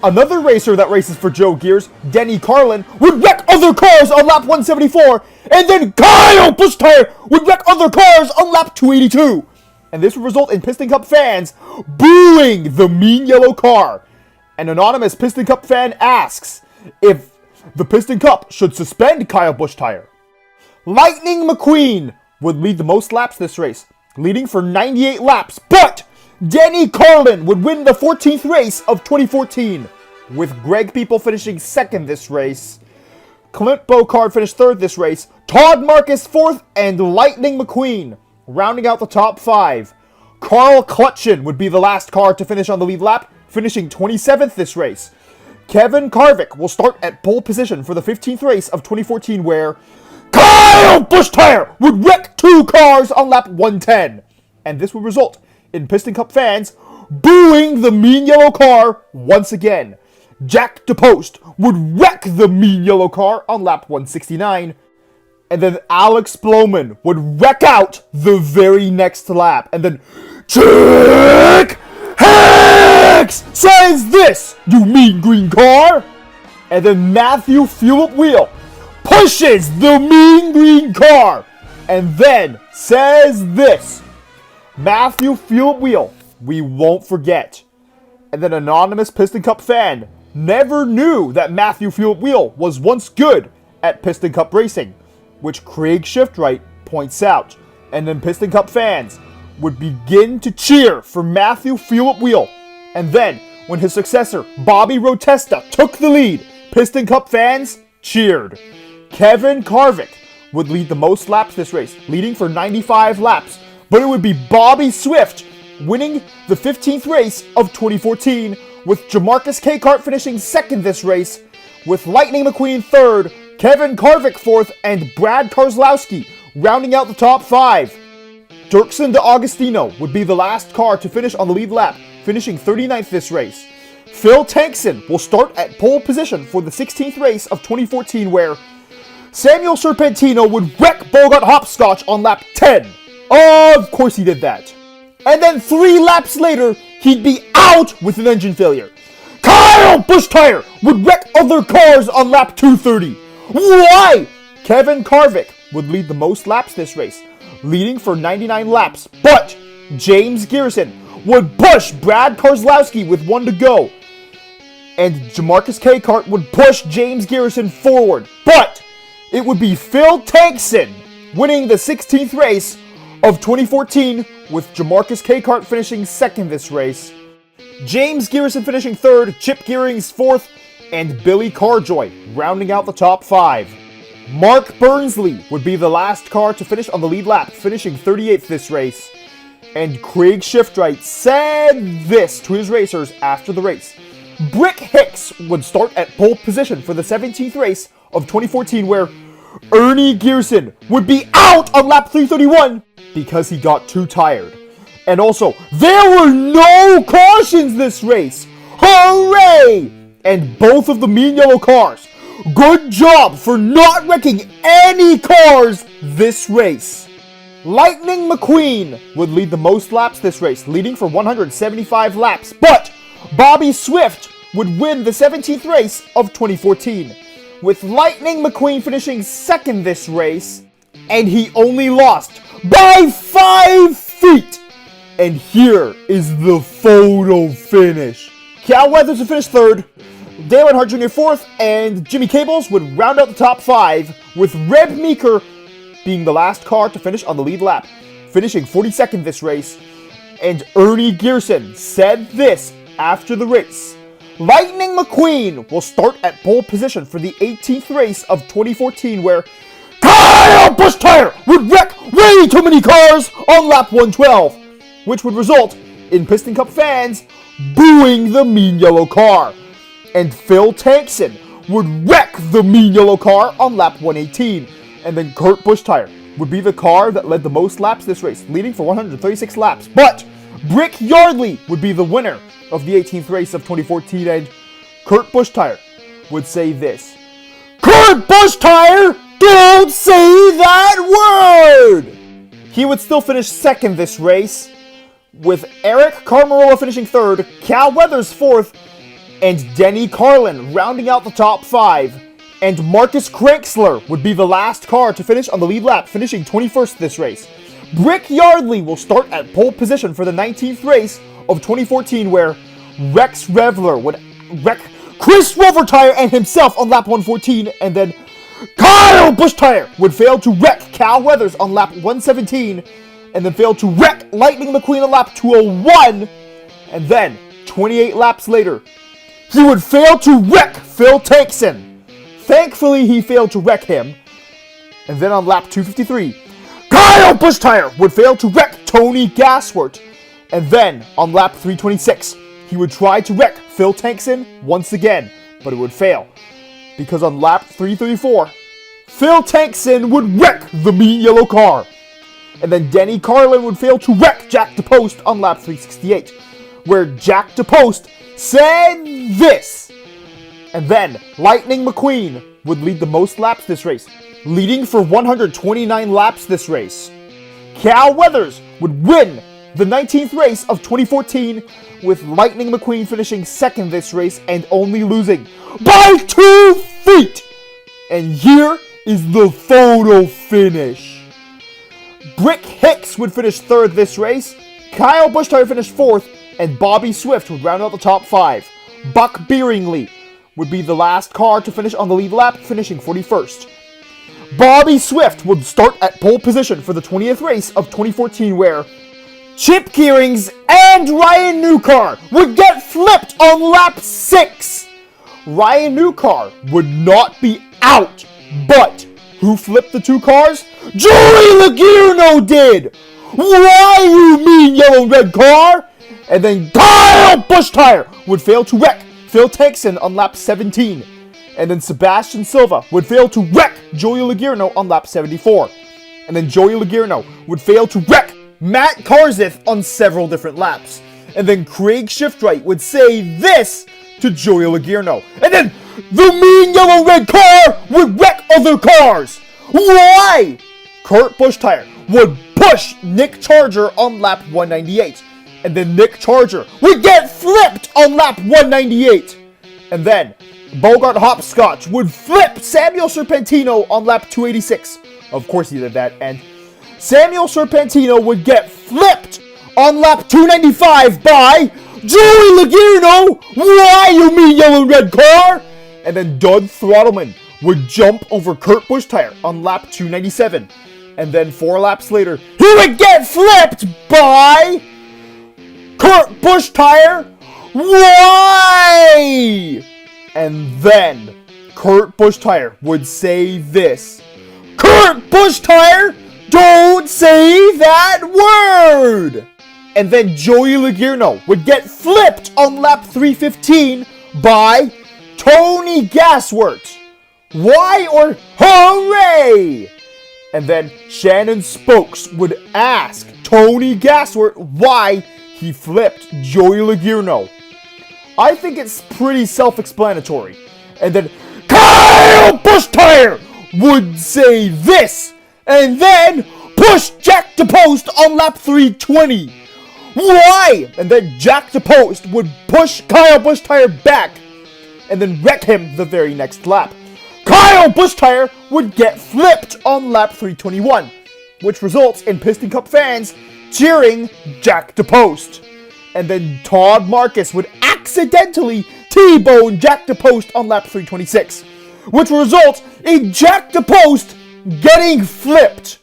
Another racer that races for Joe Gears, Denny Carlin, would wreck other cars on lap 174, and then Kyle Busch Tire would wreck other cars on lap 282. And this would result in Piston Cup fans booing the mean yellow car. An anonymous Piston Cup fan asks if the Piston Cup should suspend Kyle Busch Tire. Lightning McQueen would lead the most laps this race, leading for 98 laps, but Denny Carlin would win the 14th race of 2014, with Greg People finishing second this race. Clint Bocard finished third this race, Todd Marcus fourth, and Lightning McQueen rounding out the top 5. Carl Clutchin would be the last car to finish on the lead lap, finishing 27th this race. Kevin Harvick will start at pole position for the 15th race of 2014, where Kyle Busch Tire would wreck 2 cars on lap 110. And this would result in Piston Cup fans booing the mean yellow car once again. Jack DePost would wreck the mean yellow car on lap 169. And then Alex Blowman would wreck out the very next lap. And then Chick Hicks says this, "You mean green car?" And then Matthew Philip Wheel pushes the mean green car. And then says this, "Matthew Philip Wheel, we won't forget." And then anonymous Piston Cup fan never knew that Matthew Philip Wheel was once good at Piston Cup racing, which Craig Shiftwright points out. And then Piston Cup fans would begin to cheer for Matthew Philip Wheel. And then, when his successor, Bobby Rotesta, took the lead, Piston Cup fans cheered. Kevin Karvik would lead the most laps this race, leading for 95 laps. But it would be Bobby Swift winning the 15th race of 2014, with Jamarcus Cakart finishing second this race, with Lightning McQueen third, Kevin Karvik fourth, and Brad Keselowski rounding out the top five. Dirksen de Agostino would be the last car to finish on the lead lap, finishing 39th this race. Phil Tankson will start at pole position for the 16th race of 2014, where Samuel Serpentino would wreck Bogart Hopscotch on lap 10. Of course he did that. And then 3 laps later, he'd be out with an engine failure. Kyle Busch-Tire would wreck other cars on lap 230. Why? Kevin Karvik would lead the most laps this race, leading for 99 laps. But James Garrison would push Brad Keselowski with 1 to go. And Jamarcus Cakart would push James Garrison forward. But it would be Phil Tankson winning the 16th race of 2014, with Jamarcus Cakart finishing second this race. James Garrison finishing third, Chip Gearings fourth, and Billy Carjoy rounding out the top 5. Mark Burnsley would be the last car to finish on the lead lap, finishing 38th this race. And Craig Shiftwright said this to his racers after the race. Brick Hicks would start at pole position for the 17th race of 2014, where Ernie Gearson would be out on lap 331 because he got too tired. And also, there were no cautions this race. Hooray! And both of the mean yellow cars, good job for not wrecking any cars this race. Lightning McQueen would lead the most laps this race, leading for 175 laps. But Bobby Swift would win the 17th race of 2014, with Lightning McQueen finishing second this race, and he only lost by 5 feet. And here is the photo finish. Cal Weathers would finish third, Dale Earnhardt Jr. fourth, and Jimmy Cables would round out the top 5, with Reb Meeker being the last car to finish on the lead lap, finishing 42nd this race. And Ernie Gearson said this after the race. Lightning McQueen will start at pole position for the 18th race of 2014, where Kyle Busch-Tire would wreck way too many cars on lap 112, which would result in Piston Cup fans booing the mean yellow car. And Phil Tankson would wreck the mean yellow car on lap 118. And then Kurt Busch-Tire would be the car that led the most laps this race, leading for 136 laps. But Brick Yardley would be the winner of the 18th race of 2014, and Kurt Busch-Tire would say this. Kurt Busch-Tire, don't say that word! He would still finish second this race, with Eric Carmarola finishing third, Cal Weathers fourth, and Denny Carlin rounding out the top 5. And Marcus Cranksler would be the last car to finish on the lead lap, finishing 21st this race. Brick Yardley will start at pole position for the 19th race of 2014, where Rex Revler would wreck Chris Rover-Tire and himself on lap 114, and then Kyle Busch-Tire would fail to wreck Cal Weathers on lap 117, and then fail to wreck Lightning McQueen on lap 201, and then 28 laps later, he would fail to wreck Phil Tankson. Thankfully, he failed to wreck him, and then on lap 253, Kyle Busch-Tire would fail to wreck Tony Gasswort, and then on lap 326, he would try to wreck Phil Tankson once again, but it would fail, because on lap 334, Phil Tankson would wreck the mean yellow car, and then Denny Carlin would fail to wreck Jack DePost on lap 368, where Jack DePost said this. And then Lightning McQueen would lead the most laps this race, leading for 129 laps this race. Cal Weathers would win the 19th race of 2014, with Lightning McQueen finishing second this race and only losing by 2 feet. And here is the photo finish. Brick Hicks would finish third this race, Kyle Busch finished fourth, and Bobby Swift would round out the top 5. Buck Beeringley would be the last car to finish on the lead lap, finishing 41st. Bobby Swift would start at pole position for the 20th race of 2014, where Chip Kearings and Ryan Newcar would get flipped on lap 6. Ryan Newcar would not be out, but who flipped the 2 cars? Joey Logano did! Why, you mean yellow and red car? And then Kyle Busch would fail to wreck Phil Texan on lap 17. And then Sebastian Silva would fail to wreck Joey Logano on lap 74. And then Joey Logano would fail to wreck Matt Kenseth on several different laps. And then Craig Shiftwright would say this to Joey Logano. And then the mean yellow red car would wreck other cars. Why? Kurt Busch would push Nick Charger on lap 198. And then Nick Charger would get flipped on lap 198. And then Bogart Hopscotch would flip Samuel Serpentino on lap 286. Of course he did that. And Samuel Serpentino would get flipped on lap 295 by Joey Logano. Why, you mean yellow and red car? And then Doug Throttleman would jump over Kurt Busch on lap 297. And then 4 laps later, he would get flipped by Kurt Busch. Why? And then Kurt Busch would say this. Kurt Busch don't say that word! And then Joey Logano would get flipped on lap 315 by Tony Gasworth. Why or hooray? And then Shannon Spokes would ask Tony Gasworth why he flipped Joey Logano. I think it's pretty self-explanatory. And then Kyle Busch would say this, and then push Jack DePost on lap 320. Why? And then Jack DePost would push Kyle Busch back, and then wreck him the very next lap. Kyle Busch would get flipped on lap 321, which results in Piston Cup fans cheering Jack DePost. And then Todd Marcus would accidentally T-bone Jack DePost on lap 326, which results in Jack DePost getting flipped.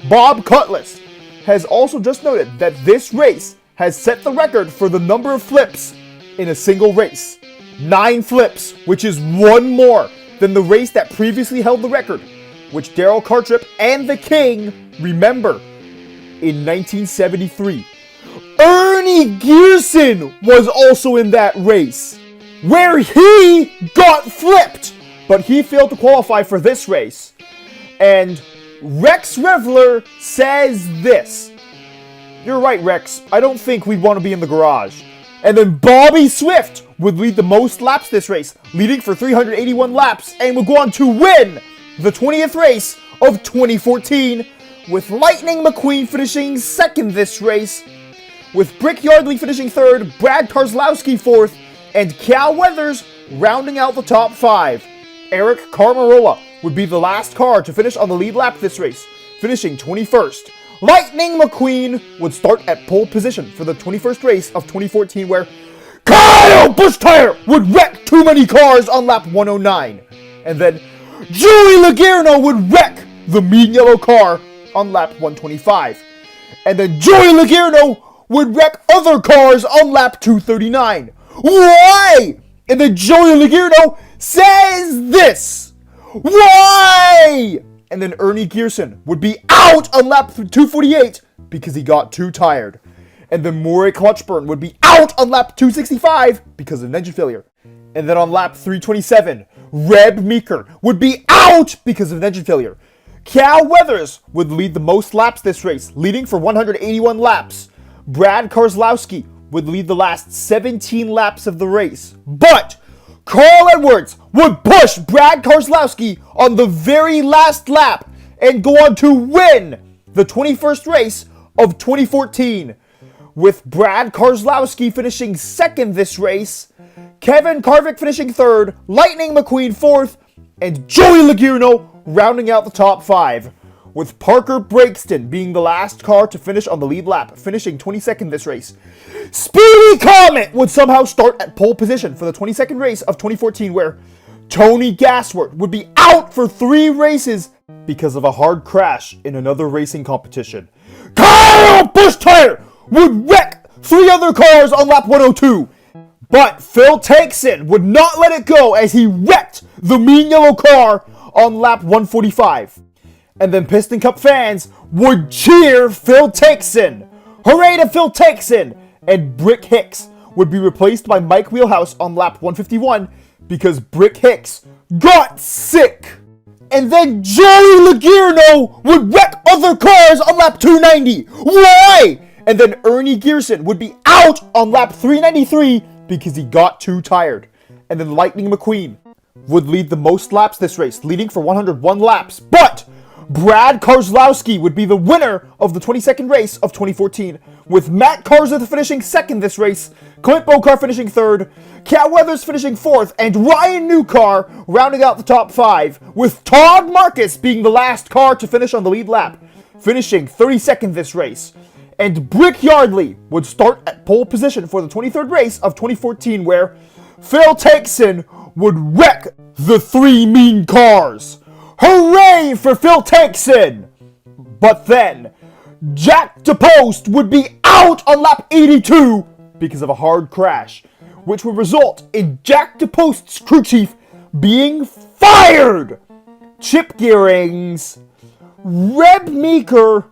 Bob Cutlass has also just noted that this race has set the record for the number of flips in a single race. 9 flips, which is 1 more than the race that previously held the record, which Daryl Cartrip and the King remember in 1973. Ernie Gearson was also in that race, where he got flipped, but he failed to qualify for this race. And Rex Revler says this. You're right, Rex. I don't think we'd want to be in the garage. And then Bobby Swift would lead the most laps this race, leading for 381 laps, and would go on to win the 20th race of 2014, with Lightning McQueen finishing second this race, with Brick Yardley finishing third, Brad Keselowski fourth, and Cal Weathers rounding out the top 5. Eric Carmarola would be the last car to finish on the lead lap this race, finishing 21st. Lightning McQueen would start at pole position for the 21st race of 2014, where Kyle Busch would wreck too many cars on lap 109. And then Joey Logano would wreck the mean yellow car on lap 125. And then Joey Logano would wreck other cars on lap 239. Why? And then Joey Logano says this. Why? And then Ernie Gearson would be out on lap 248 because he got too tired. And then Murray Clutchburn would be out on lap 265 because of an engine failure. And then on lap 327, Reb Meeker would be out because of an engine failure. Cal Weathers would lead the most laps this race, leading for 181 laps. Brad Keselowski would lead the last 17 laps of the race. But Carl Edwards would push Brad Keselowski on the very last lap and go on to win the 21st race of 2014. With Brad Keselowski finishing second this race, Kevin Harvick finishing third, Lightning McQueen fourth, and Joey Logano rounding out the top 5. With Parker Brixton being the last car to finish on the lead lap, finishing 22nd this race. Speedy Comet would somehow start at pole position for the 22nd race of 2014, where Tony Gasworth would be out for 3 races because of a hard crash in another racing competition. Kyle Busch would wreck 3 other cars on lap 102, but Phil Takeson would not let it go as he wrecked the mean yellow car on lap 145. And then Piston Cup fans would cheer Phil Takeson. Hooray to Phil Takeson! And Brick Hicks would be replaced by Mike Wheelhouse on lap 151 because Brick Hicks got sick. And then Joey Logano would wreck other cars on lap 290. Why? And then Ernie Gearson would be out on lap 393 because he got too tired. And then Lightning McQueen would lead the most laps this race, leading for 101 laps. But Brad Keselowski would be the winner of the 22nd race of 2014, with Matt Kenseth finishing second this race, Clint Bowcar finishing third, Cat Weathers finishing fourth, and Ryan Newcar rounding out the top 5, with Todd Marcus being the last car to finish on the lead lap, finishing 32nd this race. And Brick Yardley would start at pole position for the 23rd race of 2014, where Phil Takeson would wreck the 3 mean cars. Hooray for Phil Takeson! But then, Jack DePost would be out on lap 82 because of a hard crash, which would result in Jack DePost's crew chief being fired. Chip Gearings, Reb Meeker,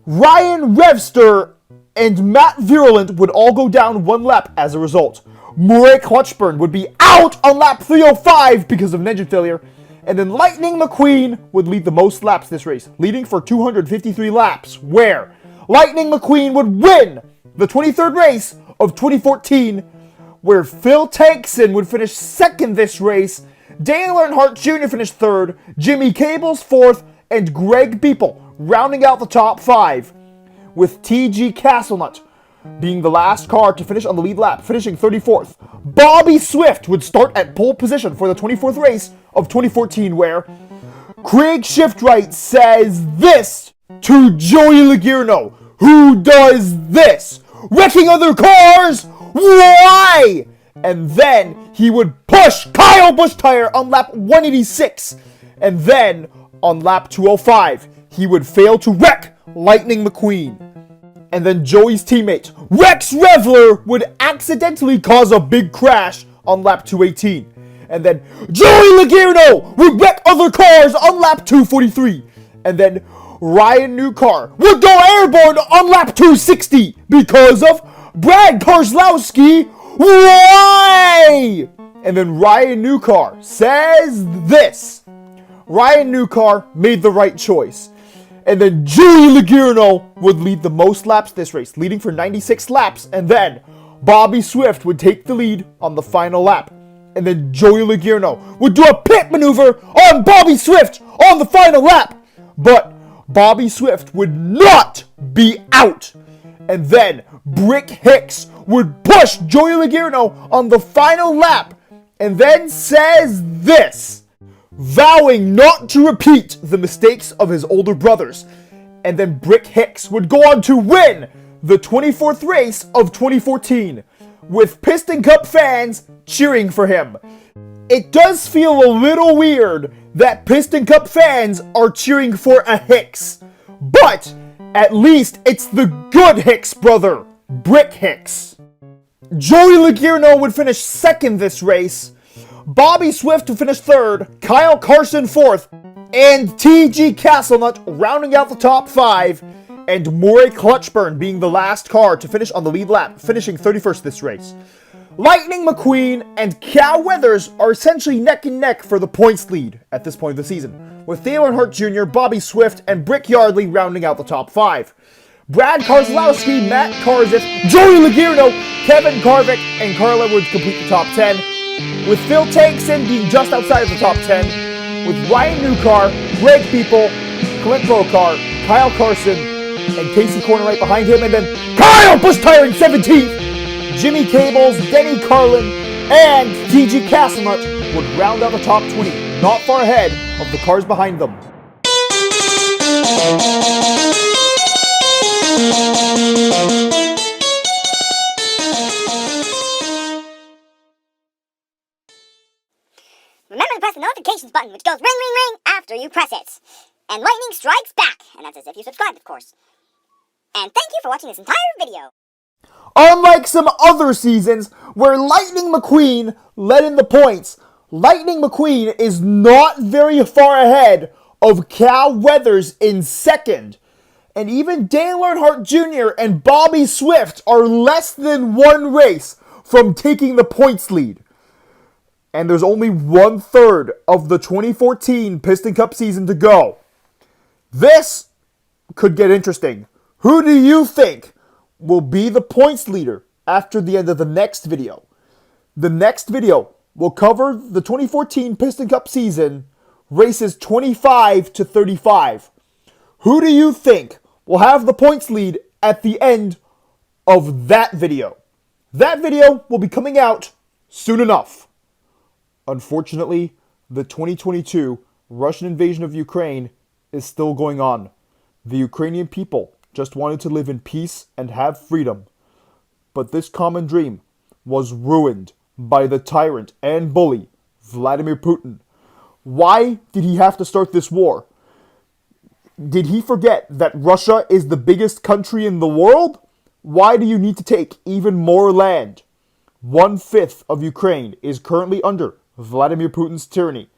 Ryan Revster, and Matt Virulent would all go down 1 lap as a result. Murray Clutchburn would be out on lap 305 because of an engine failure. And then Lightning McQueen would lead the most laps this race, leading for 253 laps, where Lightning McQueen would win the 23rd race of 2014, where Phil Takeson would finish second this race, Dale Earnhardt Jr. finished third, Jimmy Cable's fourth, and Greg Beeple rounding out the top 5, with T.G. Castlenut being the last car to finish on the lead lap, finishing 34th. Bobby Swift would start at pole position for the 24th race of 2014, where Craig Shiftwright says this to Joey Logano, who does this, wrecking other cars, why? And then he would push Kyle Busch on lap 186, and then on lap 205, he would fail to wreck Lightning McQueen. And then Joey's teammate, Rex Revler, would accidentally cause a big crash on lap 218. And then Joey Logano would wreck other cars on lap 243. And then Ryan Newcar would go airborne on lap 260 because of Brad Keselowski. Why? And then Ryan Newcar says this. Ryan Newcar made the right choice. And then Joey Logano would lead the most laps this race, leading for 96 laps. And then Bobby Swift would take the lead on the final lap. And then Joey Logano would do a pit maneuver on Bobby Swift on the final lap. But Bobby Swift would not be out. And then Brick Hicks would push Joey Logano on the final lap. And then says this, vowing not to repeat the mistakes of his older brothers. And then Brick Hicks would go on to win the 24th race of 2014, with Piston Cup fans cheering for him. It does feel a little weird that Piston Cup fans are cheering for a Hicks, but at least it's the good Hicks brother, Brick Hicks. Joey Logano would finish second this race, Bobby Swift to finish third, Kyle Carson fourth, and T.G. Castlenut rounding out the top 5, and Murray Clutchburn being the last car to finish on the lead lap, finishing 31st this race. Lightning McQueen and Cal Weathers are essentially neck and neck for the points lead at this point of the season, with Dale Earnhardt Jr., Bobby Swift, and Brick Yardley rounding out the top 5. Brad Keselowski, Matt Kenseth, Joey Logano, Kevin Harvick, and Carl Edwards complete the top 10, with Phil Tankson being just outside of the top 10, with Ryan Newcar, Greg People, Clint Brokar, Kyle Carson, and Casey Corner right behind him, and then Kyle Busch Tire in 17th. Jimmy Cables, Denny Carlin, and TG Castlenut would round out the top 20, not far ahead of the cars behind them. Remember to press the notifications button, which goes ring, ring, ring after you press it. And lightning strikes back, and that's as if you subscribed, of course. And thank you for watching this entire video. Unlike some other seasons where Lightning McQueen led in the points, Lightning McQueen is not very far ahead of Cal Weathers in second. And even Dale Earnhardt Jr. and Bobby Swift are less than one race from taking the points lead. And there's only 1/3 of the 2014 Piston Cup season to go. This could get interesting. Who do you think will be the points leader after the end of the next video? The next video will cover the 2014 Piston Cup season, races 25 to 35. Who do you think will have the points lead at the end of that video? That video will be coming out soon enough. Unfortunately, the 2022 Russian invasion of Ukraine is still going on. The Ukrainian people just wanted to live in peace and have freedom. But this common dream was ruined by the tyrant and bully, Vladimir Putin. Why did he have to start this war? Did he forget that Russia is the biggest country in the world? Why do you need to take even more land? 1/5 of Ukraine is currently under Vladimir Putin's tyranny,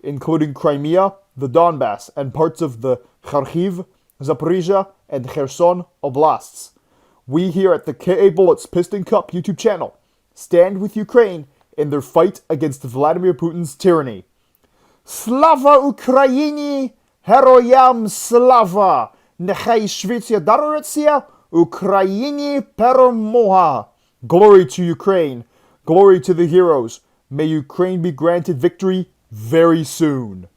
including Crimea, the Donbass, and parts of the Kharkiv, Zaporizhia, and Kherson oblasts. We here at the KA Bullets Piston Cup YouTube channel stand with Ukraine in their fight against Vladimir Putin's tyranny. Slava Ukraini, Heroyam Slava, Nechai Shvitsia Daroretsia, Ukraini Peromoha. Glory to Ukraine, glory to the heroes. May Ukraine be granted victory very soon.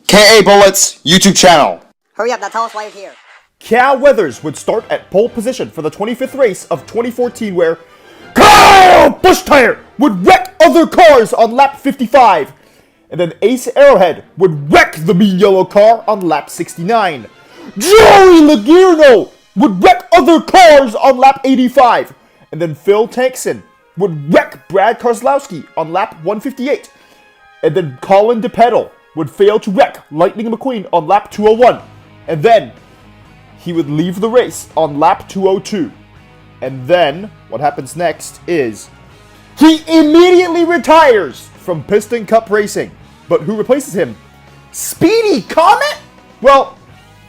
KA Bullets YouTube channel. Hurry up, now tell us why you're here. Cal Weathers would start at pole position for the 25th race of 2014, where Kyle Busch Tire would wreck other cars on lap 55. And then Ace Arrowhead would wreck the mean yellow car on lap 69. Joey Logierno would wreck other cars on lap 85. And then Phil Tankson would wreck Brad Keselowski on lap 158. And then Colin DePedal would fail to wreck Lightning McQueen on lap 201. And then he would leave the race on lap 202. And then what happens next is he immediately retires from Piston Cup racing. But who replaces him? Speedy Comet? Well,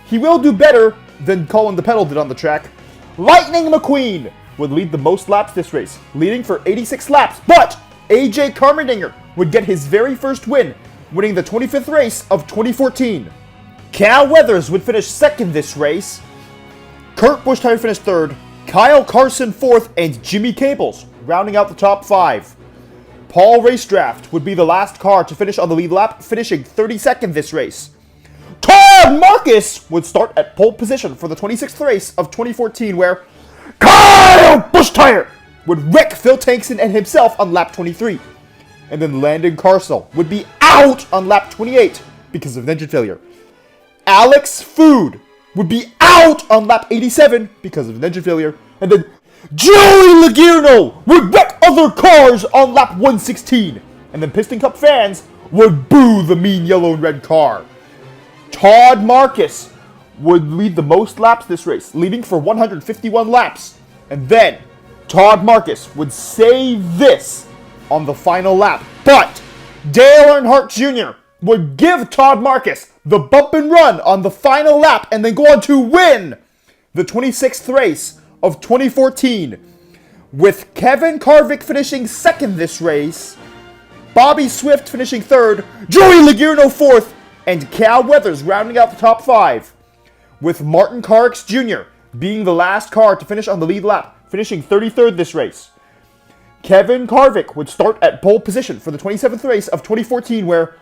he will do better than Colin DePedal did on the track. Lightning McQueen would lead the most laps this race, leading for 86 laps. But AJ Carmendinger would get his very first win, winning the 25th race of 2014. Cal Weathers would finish second this race. Kurt Busch Tire finished third. Kyle Carson fourth, and Jimmy Cables rounding out the top 5. Paul Racedraft would be the last car to finish on the lead lap, finishing 32nd this race. Todd Marcus would start at pole position for the 26th race of 2014, where Kyle Busch Tire would wreck Phil Tankson and himself on lap 23. And then Landon Carsell would be out on lap 28 because of engine failure. Alex Food would be out on lap 87 because of an engine failure. And then Joey Logierno would wreck other cars on lap 116. And then Piston Cup fans would boo the mean yellow and red car. Todd Marcus would lead the most laps this race, leading for 151 laps. And then Todd Marcus would say this on the final lap. But Dale Earnhardt Jr. would give Todd Marcus the bump and run on the final lap and then go on to win the 26th race of 2014, with Kevin Harvick finishing second this race, Bobby Swift finishing third, Joey Logano fourth, and Cal Weathers rounding out the top 5, with Martin Truex Jr. being the last car to finish on the lead lap, finishing 33rd this race. Kevin Harvick would start at pole position for the 27th race of 2014, where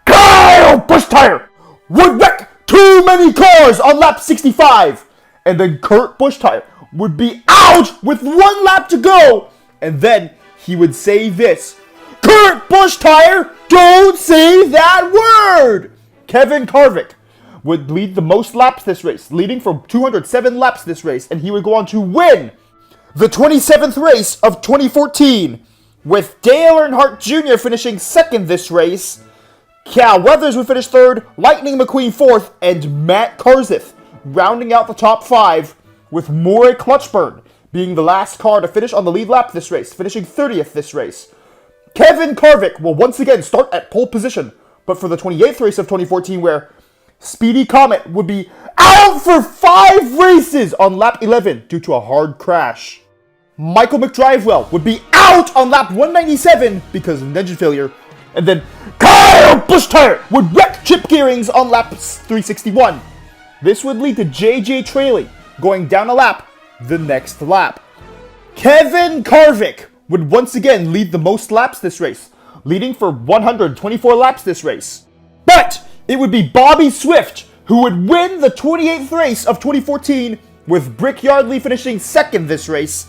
Kyle Busch Tire would wreck too many cars on lap 65, and then Kurt Busch Tire would be out with 1 lap to go, and then he would say this: Kurt Busch Tire, don't say that word! Kevin Harvick would lead the most laps this race, leading for 207 laps this race, and he would go on to win the 27th race of 2014, with Dale Earnhardt Jr. finishing second this race. Cal Weathers would finish third, Lightning McQueen fourth, and Matt Kenseth rounding out the top 5, with Maury Clutchburn being the last car to finish on the lead lap this race, finishing 30th this race. Kevin Harvick will once again start at pole position, but for the 28th race of 2014, where Speedy Comet would be out for 5 races on lap 11 due to a hard crash. Michael McDrivewell would be out on lap 197 because of an engine failure, and then Kyle Busch Tire would wreck Chip Gearings on lap 361. This would lead to JJ Traley going down a lap the next lap. Kevin Harvick would once again lead the most laps this race, leading for 124 laps this race. But it would be Bobby Swift who would win the 28th race of 2014, with Brick Yardley finishing second this race,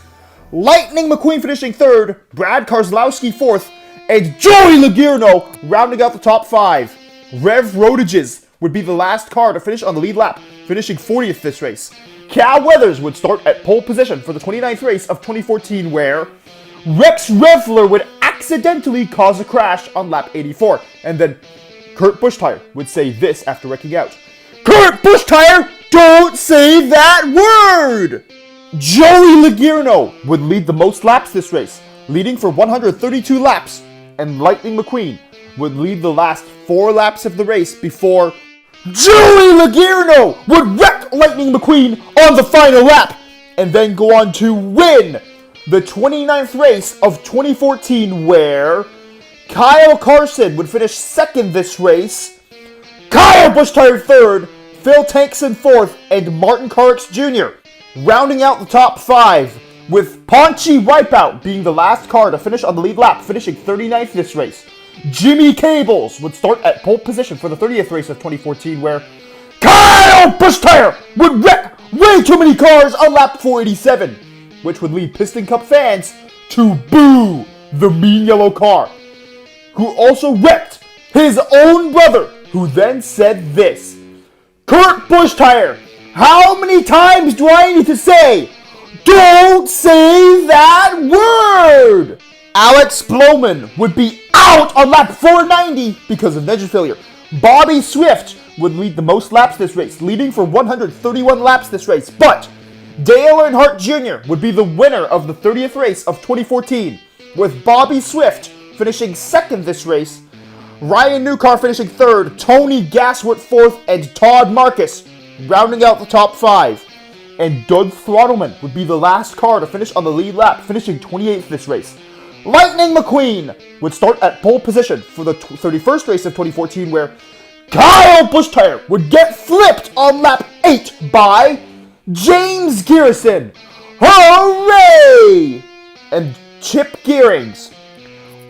Lightning McQueen finishing third, Brad Keselowski fourth, and Joey Logano rounding out the top 5. Rev Rodages would be the last car to finish on the lead lap, finishing 40th this race. Cal Weathers would start at pole position for the 29th race of 2014, where Rex Revler would accidentally cause a crash on lap 84, and then Kurt Busch Tire would say this after wrecking out: Kurt Busch Tire, don't say that word! Joey Logano would lead the most laps this race, leading for 132 laps, and Lightning McQueen would lead the last 4 laps of the race before Joey Logano would wreck Lightning McQueen on the final lap, and then go on to win the 29th race of 2014, where Kyle Carson would finish second this race, Kyle Busch Tire third, Phil Tankson fourth, and Martin Truex Jr. rounding out the top 5, with Paunchy Wipeout being the last car to finish on the lead lap, finishing 39th this race. Jimmy Cables would start at pole position for the 30th race of 2014, where Kyle Busch Tire would wreck way too many cars on lap 487, which would lead Piston Cup fans to boo the mean yellow car, who also wrecked his own brother, who then said this: Kurt Busch Tire, how many times do I need to say, don't say that word? Alex Blowman would be out on lap 490 because of engine failure. Bobby Swift would lead the most laps this race, leading for 131 laps this race, but Dale Earnhardt Jr. would be the winner of the 30th race of 2014, with Bobby Swift finishing second this race, Ryan Newcar finishing third, Tony Gassworth fourth, and Todd Marcus rounding out the top 5. And Doug Throttleman would be the last car to finish on the lead lap, finishing 28th this race. Lightning McQueen would start at pole position for the 31st race of 2014, where Kyle Busch Tire would get flipped on lap 8 by James Garrison. Hooray! And Chip Gearings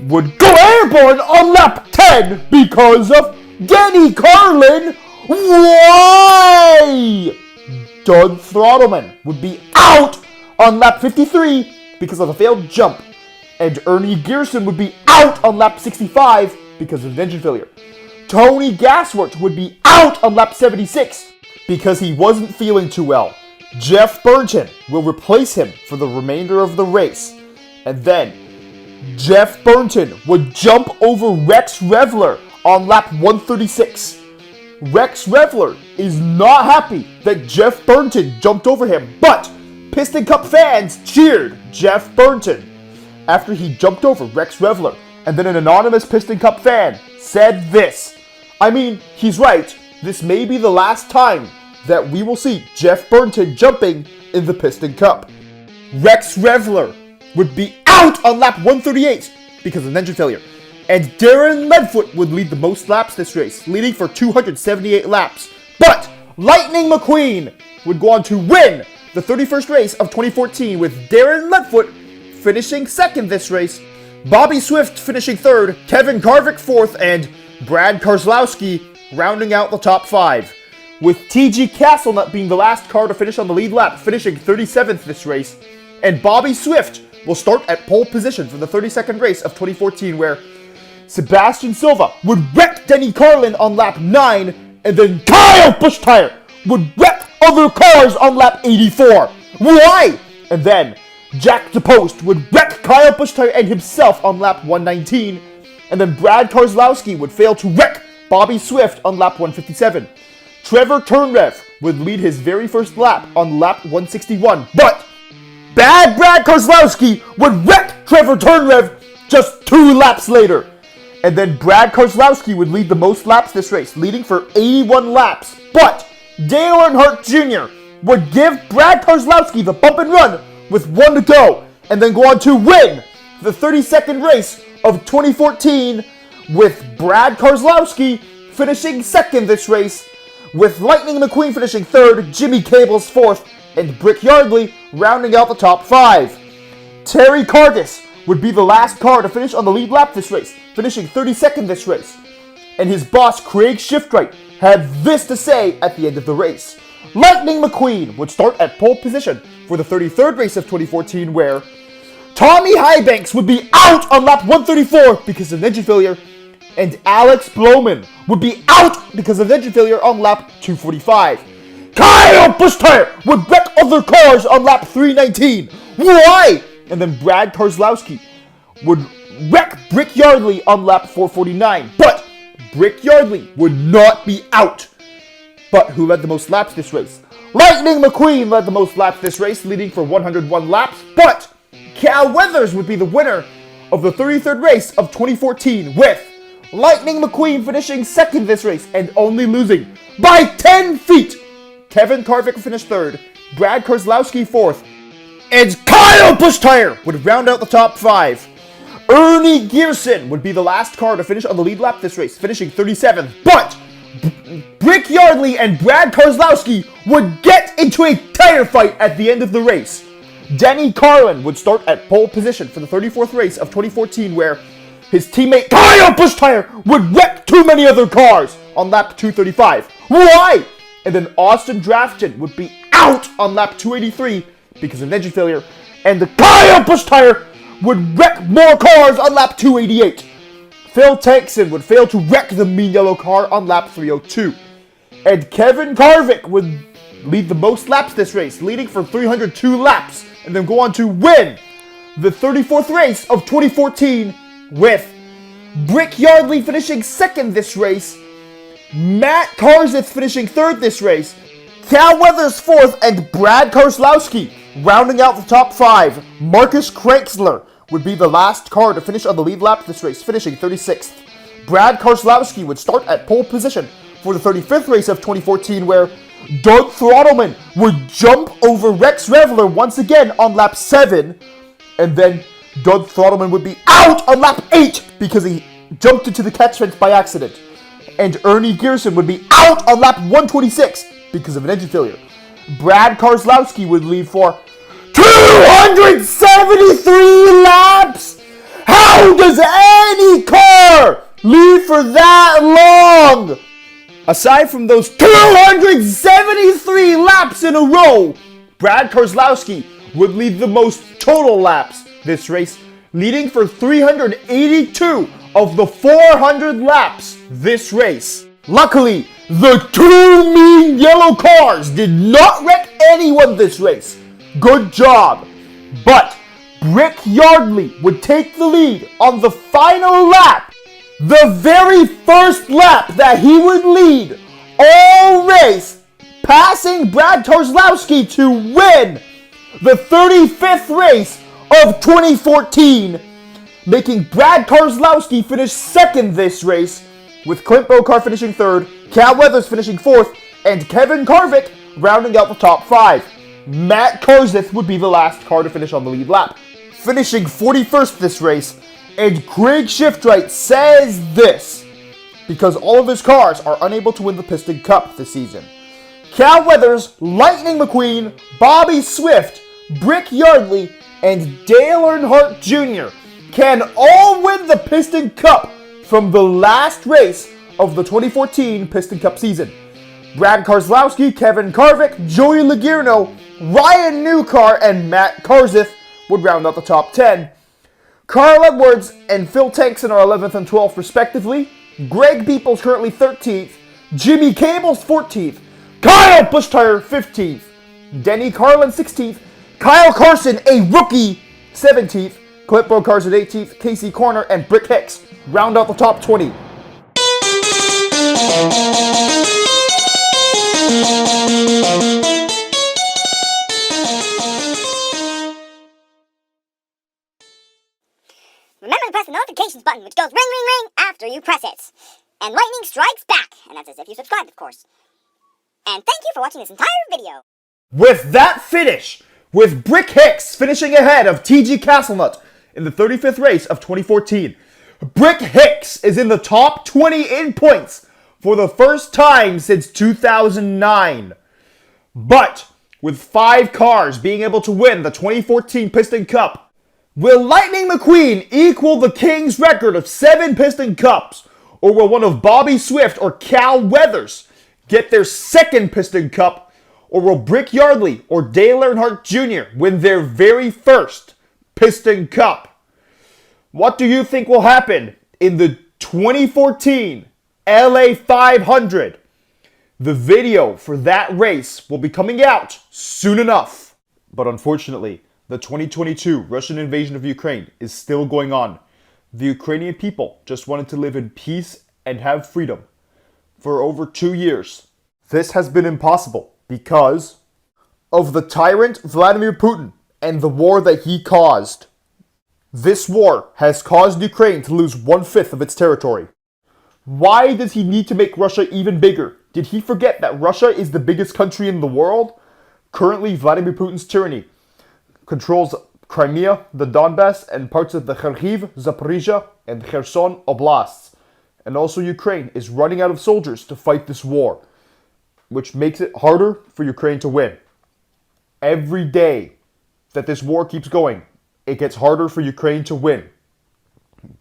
would go airborne on lap 10 because of Denny Carlin. Why? Doug Throttleman would be out on lap 53 because of a failed jump, and Ernie Gearson would be out on lap 65 because of an engine failure. Tony Gassworth would be out on lap 76 because he wasn't feeling too well. Jeff Burton will replace him for the remainder of the race, and then Jeff Burton would jump over Rex Revler on lap 136. Rex Revler is not happy that Jeff Burton jumped over him, but Piston Cup fans cheered Jeff Burton after he jumped over Rex Revler, and then an anonymous Piston Cup fan said this: I mean, he's right, this may be the last time that we will see Jeff Burton jumping in the Piston Cup. Rex Revler would be out on lap 138 because of an engine failure. And Darren Ledfoot would lead the most laps this race, leading for 278 laps. But Lightning McQueen would go on to win the 31st race of 2014 with Darren Ledfoot finishing second this race, Bobby Swift finishing third, Kevin Harvick fourth, and Brad Keselowski rounding out the top five. With TG Castlenut being the last car to finish on the lead lap, finishing 37th this race, and Bobby Swift will start at pole position for the 32nd race of 2014, where Sebastian Silva would wreck Denny Carlin on lap 9, and then Kyle Busch-Tire would wreck other cars on lap 84. Why? And then Jack DePost would wreck Kyle Busch-Tire and himself on lap 119, and then Brad Keselowski would fail to wreck Bobby Swift on lap 157. Trevor Turnrev would lead his very first lap on lap 161, but bad Brad Keselowski would wreck Trevor Turnrev just 2 laps later. And then Brad Keselowski would lead the most laps this race, leading for 81 laps. But Dale Earnhardt Jr. would give Brad Keselowski the bump and run with 1 to go, and then go on to win the 32nd race of 2014 with Brad Keselowski finishing second this race, with Lightning McQueen finishing third, Jimmy Cable's fourth, and Brick Yardley rounding out the top 5. Terry Cargis would be the last car to finish on the lead lap this race, finishing 32nd this race. And his boss, Craig Shiftright, had this to say at the end of the race. Lightning McQueen would start at pole position for the 33rd race of 2014, where Tommy Highbanks would be out on lap 134 because of an engine failure, and Alex Bloman would be out because of engine failure on lap 245. Kyle Busch-Tire would wreck other cars on lap 319. Why? And then Brad Keselowski would wreck Brick Yardley on lap 449. But Brick Yardley would not be out. But who led the most laps this race? Lightning McQueen led the most laps this race, leading for 101 laps. But Cal Weathers would be the winner of the 33rd race of 2014, with Lightning McQueen finishing second this race and only losing by 10 feet. Kevin Harvick finished third, Brad Keselowski fourth, and Kyle Busch-Tire would round out the top 5. Ernie Gearson would be the last car to finish on the lead lap this race, finishing 37th. But Brick Yardley and Brad Keselowski would get into a tire fight at the end of the race. Denny Carlin would start at pole position for the 34th race of 2014, where his teammate Kyle Busch-Tire would wreck too many other cars on lap 235. Why? And then Austin Drafton would be out on lap 283 because of an engine failure, and the Kyle Busch-Tire would wreck more cars on lap 288. Phil Tankson would fail to wreck the mean yellow car on lap 302. And Kevin Harvick would lead the most laps this race, leading for 302 laps, and then go on to win the 34th race of 2014, with Brick Yardley finishing second this race, Matt Karzith finishing third this race, Cal Weathers fourth, and Brad Keselowski rounding out the top 5. Marcus Kranksler would be the last car to finish on the lead lap this race, finishing 36th. Brad Keselowski would start at pole position for the 35th race of 2014, where Doug Throttleman would jump over Rex Revler once again on lap 7, and then Doug Throttleman would be out on lap 8 because he jumped into the catch fence by accident. And Ernie Gearson would be out on lap 126 because of an engine failure. Brad Keselowski would lead for 273 laps! How does any car lead for that long? Aside from those 273 laps in a row, Brad Keselowski would lead the most total laps this race, leading for 382 of the 400 laps this race. Luckily, the 2 mean yellow cars did not wreck anyone this race. Good job. But Brick Yardley would take the lead on the final lap. The very first lap that he would lead all race, passing Brad Keselowski to win the 35th race of 2014, making Brad Keselowski finish second this race, with Clint Bokar finishing third, Cal Weathers finishing fourth, and Kevin Harvick rounding out the top 5. Matt Kenseth would be the last car to finish on the lead lap, finishing 41st this race, and Craig Shiftwright says this, because all of his cars are unable to win the Piston Cup this season. Cal Weathers, Lightning McQueen, Bobby Swift, Brick Yardley, and Dale Earnhardt Jr. can all win the Piston Cup from the last race of the 2014 Piston Cup season. Brad Keselowski, Kevin Harvick, Joey Logano, Ryan Newcar, and Matt Kenseth would round out the top 10. Carl Edwards and Phil Tankson are 11th and 12th respectively. Greg Beeple's currently 13th. Jimmy Cable's 14th. Kyle Busch-Tire 15th. Denny Carlin 16th. Kyle Carson, a rookie, 17th. Clipboard Carson 18th. Casey Corner and Brick Hicks round out the top 20. Remember to press the notifications button, which goes ring, ring, ring after you press it. And lightning strikes back, and that's as if you subscribed, of course. And thank you for watching this entire video. With that finish, with Brick Hicks finishing ahead of TG Castlenut in the 35th race of 2014, Brick Hicks is in the top 20 in points for the first time since 2009. But with 5 cars being able to win the 2014 Piston Cup, will Lightning McQueen equal the King's record of 7 Piston Cups? Or will one of Bobby Swift or Cal Weathers get their 2nd Piston Cup? Or will Brick Yardley or Dale Earnhardt Jr. win their very first Piston Cup? What do you think will happen in the 2014 LA 500? The video for that race will be coming out soon enough. But unfortunately, the 2022 Russian invasion of Ukraine is still going on. The Ukrainian people just wanted to live in peace and have freedom for over 2 years. This has been impossible because of the tyrant Vladimir Putin and the war that he caused. This war has caused Ukraine to lose 1/5 of its territory. Why does he need to make Russia even bigger? Did he forget that Russia is the biggest country in the world? Currently, Vladimir Putin's tyranny controls Crimea, the Donbass, and parts of the Kharkiv, Zaporizhia, and Kherson oblasts. And also Ukraine is running out of soldiers to fight this war, which makes it harder for Ukraine to win. Every day that this war keeps going, it gets harder for Ukraine to win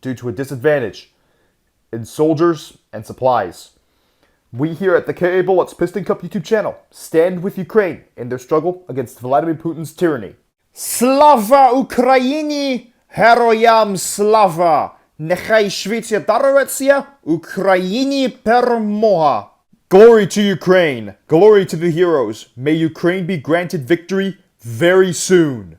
due to a disadvantage in soldiers and supplies. We here at the K.A. Bullets Piston Cup YouTube channel stand with Ukraine in their struggle against Vladimir Putin's tyranny. Slava Ukrainie! Heroyam slava! Nechai Shvitsya darovetsia, Ukrainie permoha! Glory to Ukraine! Glory to the heroes! May Ukraine be granted victory very soon!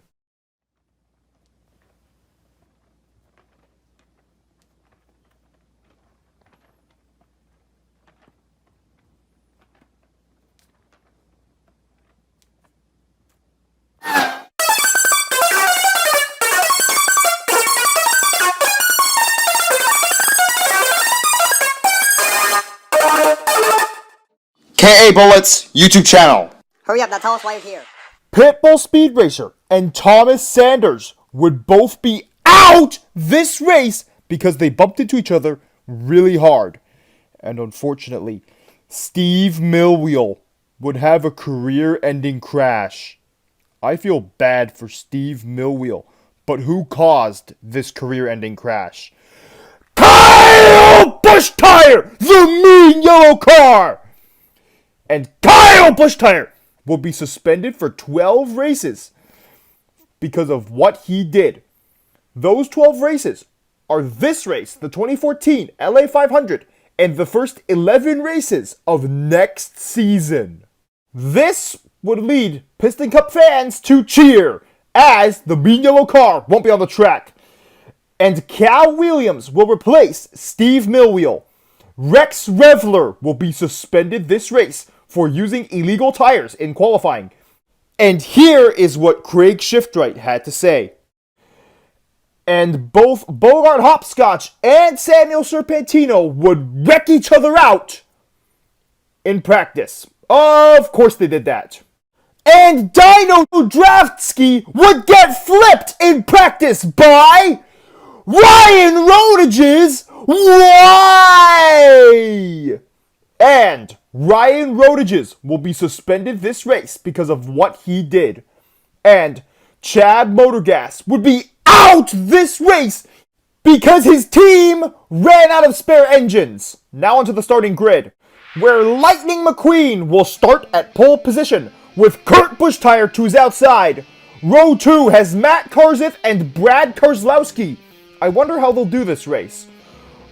KA Bullets YouTube channel. Hurry up, now tell us why you're here. Pitbull Speed Racer and Thomas Sanders would both be out this race because they bumped into each other really hard. And unfortunately, Steve Millwheel would have a career-ending crash. I feel bad for Steve Millwheel, but who caused this career-ending crash? Kyle Busch-Tire, the mean yellow car! And Kyle Busch-Tire will be suspended for 12 races because of what he did. Those 12 races are this race, the 2014 LA 500, and the first 11 races of next season. This would lead Piston Cup fans to cheer as the mean yellow car won't be on the track. And Cal Williams will replace Steve Millwheel. Rex Revler will be suspended this race for using illegal tires in qualifying. And here is what Craig Shiftwright had to say. And both Bogart Hopscotch and Samuel Serpentino would wreck each other out in practice. Of course they did that. And Dino Draftsky would get flipped in practice by Ryan Rodage's Why? And Ryan Rodages will be suspended this race because of what he did. And Chad Motorgas would be out this race because his team ran out of spare engines. Now onto the starting grid, where Lightning McQueen will start at pole position with Kurt Busch-Tire to his outside. Row 2 has Matt Karzith and Brad Keselowski. I wonder how they'll do this race.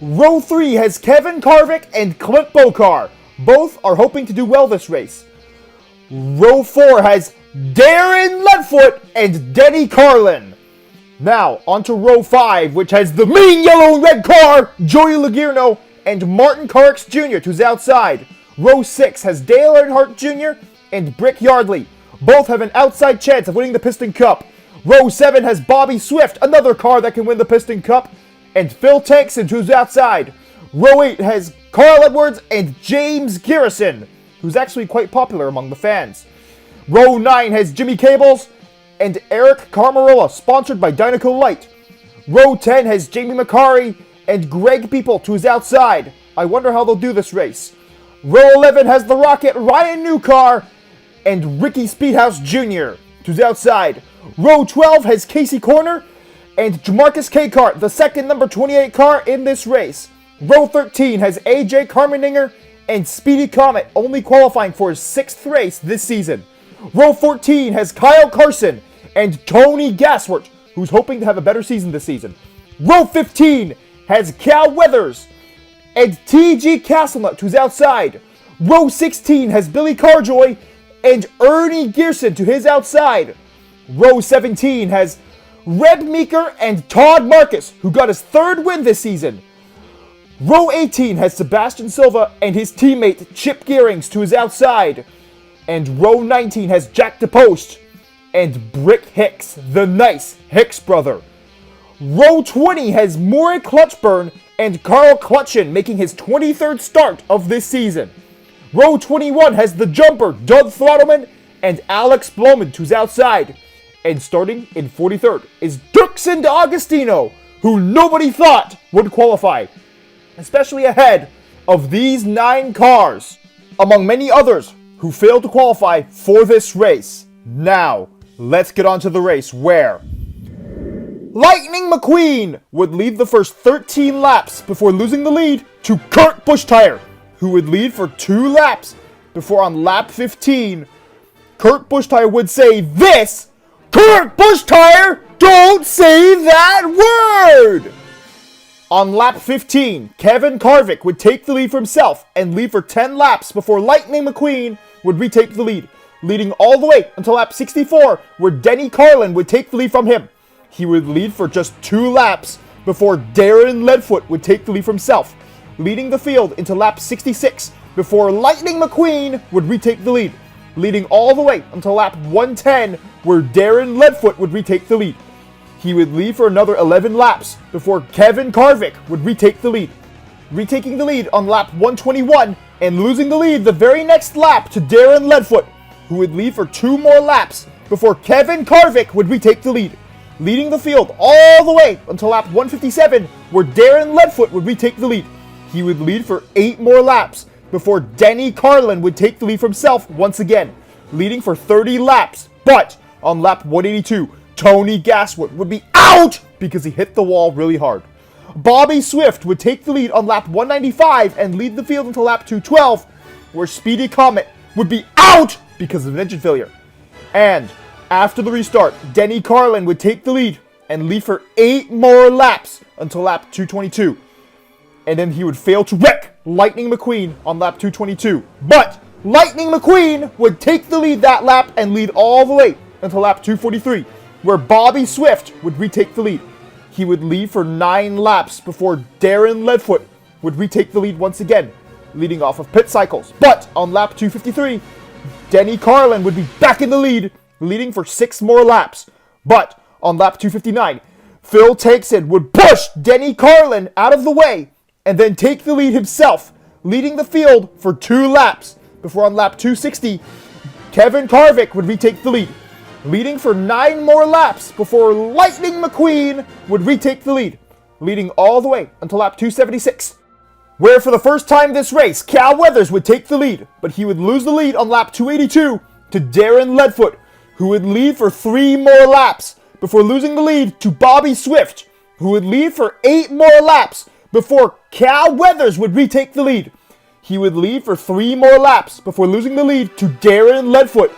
Row 3 has Kevin Harvick and Clint Bokar. Both are hoping to do well this race. Row 4 has Darren Ledfoot and Denny Carlin. Now, onto row 5, which has the mean yellow and red car, Joey Logierno and Martin Truex Jr. to his outside. Row 6 has Dale Earnhardt Jr. and Brick Yardley. Both have an outside chance of winning the Piston Cup. Row 7 has Bobby Swift, another car that can win the Piston Cup, and Phil Tankson to his outside. Row 8 has Carl Edwards and James Garrison, who's actually quite popular among the fans. Row 9 has Jimmy Cables and Eric Carmarola, sponsored by Dynaco Light. Row 10 has Jamie McCarry and Greg People to his outside. I wonder how they'll do this race. Row 11 has the Rocket Ryan Newcar and Ricky Speedhouse Jr. to his outside. Row 12 has Casey Corner and Jamarcus Kakart, the second number 28 car in this race. Row 13 has AJ Carmeninger and Speedy Comet, only qualifying for his 6th race this season. Row 14 has Kyle Carson and Tony Gasworth, who's hoping to have a better season this season. Row 15 has Cal Weathers and TG Castlenut to his outside. Row 16 has Billy Carjoy and Ernie Gearson to his outside. Row 17 has Reb Meeker and Todd Marcus, who got his 3rd win this season. Row 18 has Sebastian Silva and his teammate Chip Gearings to his outside. And row 19 has Jack DePost and Brick Hicks, the nice Hicks brother. Row 20 has Maury Clutchburn and Carl Clutchin making his 23rd start of this season. Row 21 has the jumper Doug Throttleman and Alex Bloman to his outside. And starting in 43rd is Dirksen D'Agostino, who nobody thought would qualify, especially ahead of these 9 cars, among many others who failed to qualify for this race. Now, let's get on to the race where Lightning McQueen would lead the first 13 laps before losing the lead to Kurt Busch-Tire, who would lead for 2 laps before on lap 15, Kurt Busch-Tire would say this: "Kurt Busch-Tire, don't say that word!" On lap 15, Kevin Harvick would take the lead for himself and lead for 10 laps before Lightning McQueen would retake the lead, leading all the way until lap 64, where Denny Carlin would take the lead from him. He would lead for just 2 laps before Darren Ledfoot would take the lead for himself, leading the field into lap 66 before Lightning McQueen would retake the lead, leading all the way until lap 110, where Darren Ledfoot would retake the lead. He would lead for another 11 laps before Kevin Harvick would retake the lead, retaking the lead on lap 121 and losing the lead the very next lap to Darren Ledfoot, who would lead for 2 more laps before Kevin Harvick would retake the lead, leading the field all the way until lap 157, where Darren Ledfoot would retake the lead. He would lead for 8 more laps before Denny Carlin would take the lead for himself once again, leading for 30 laps. But on lap 182, Tony Gasworth would be out because he hit the wall really hard. Bobby Swift would take the lead on lap 195 and lead the field until lap 212, where Speedy Comet would be out because of an engine failure. And after the restart, Denny Carlin would take the lead and lead for 8 more laps until lap 222. And then he would fail to wreck Lightning McQueen on lap 222. But Lightning McQueen would take the lead that lap and lead all the way until lap 243, where Bobby Swift would retake the lead. He would lead for 9 laps before Darren Ledfoot would retake the lead once again, leading off of pit cycles. But on lap 253, Denny Carlin would be back in the lead, leading for 6 more laps. But on lap 259, Phil Tankson would push Denny Carlin out of the way and then take the lead himself, leading the field for 2 laps before on lap 260, Kevin Harvick would retake the lead, leading for 9 more laps before Lightning McQueen would retake the lead, leading all the way until lap 276, where for the first time this race, Cal Weathers would take the lead, but he would lose the lead on lap 282 to Darren Ledfoot, who would lead for 3 more laps before losing the lead to Bobby Swift, who would lead for 8 more laps before Cal Weathers would retake the lead. He would lead for 3 more laps before losing the lead to Darren Ledfoot,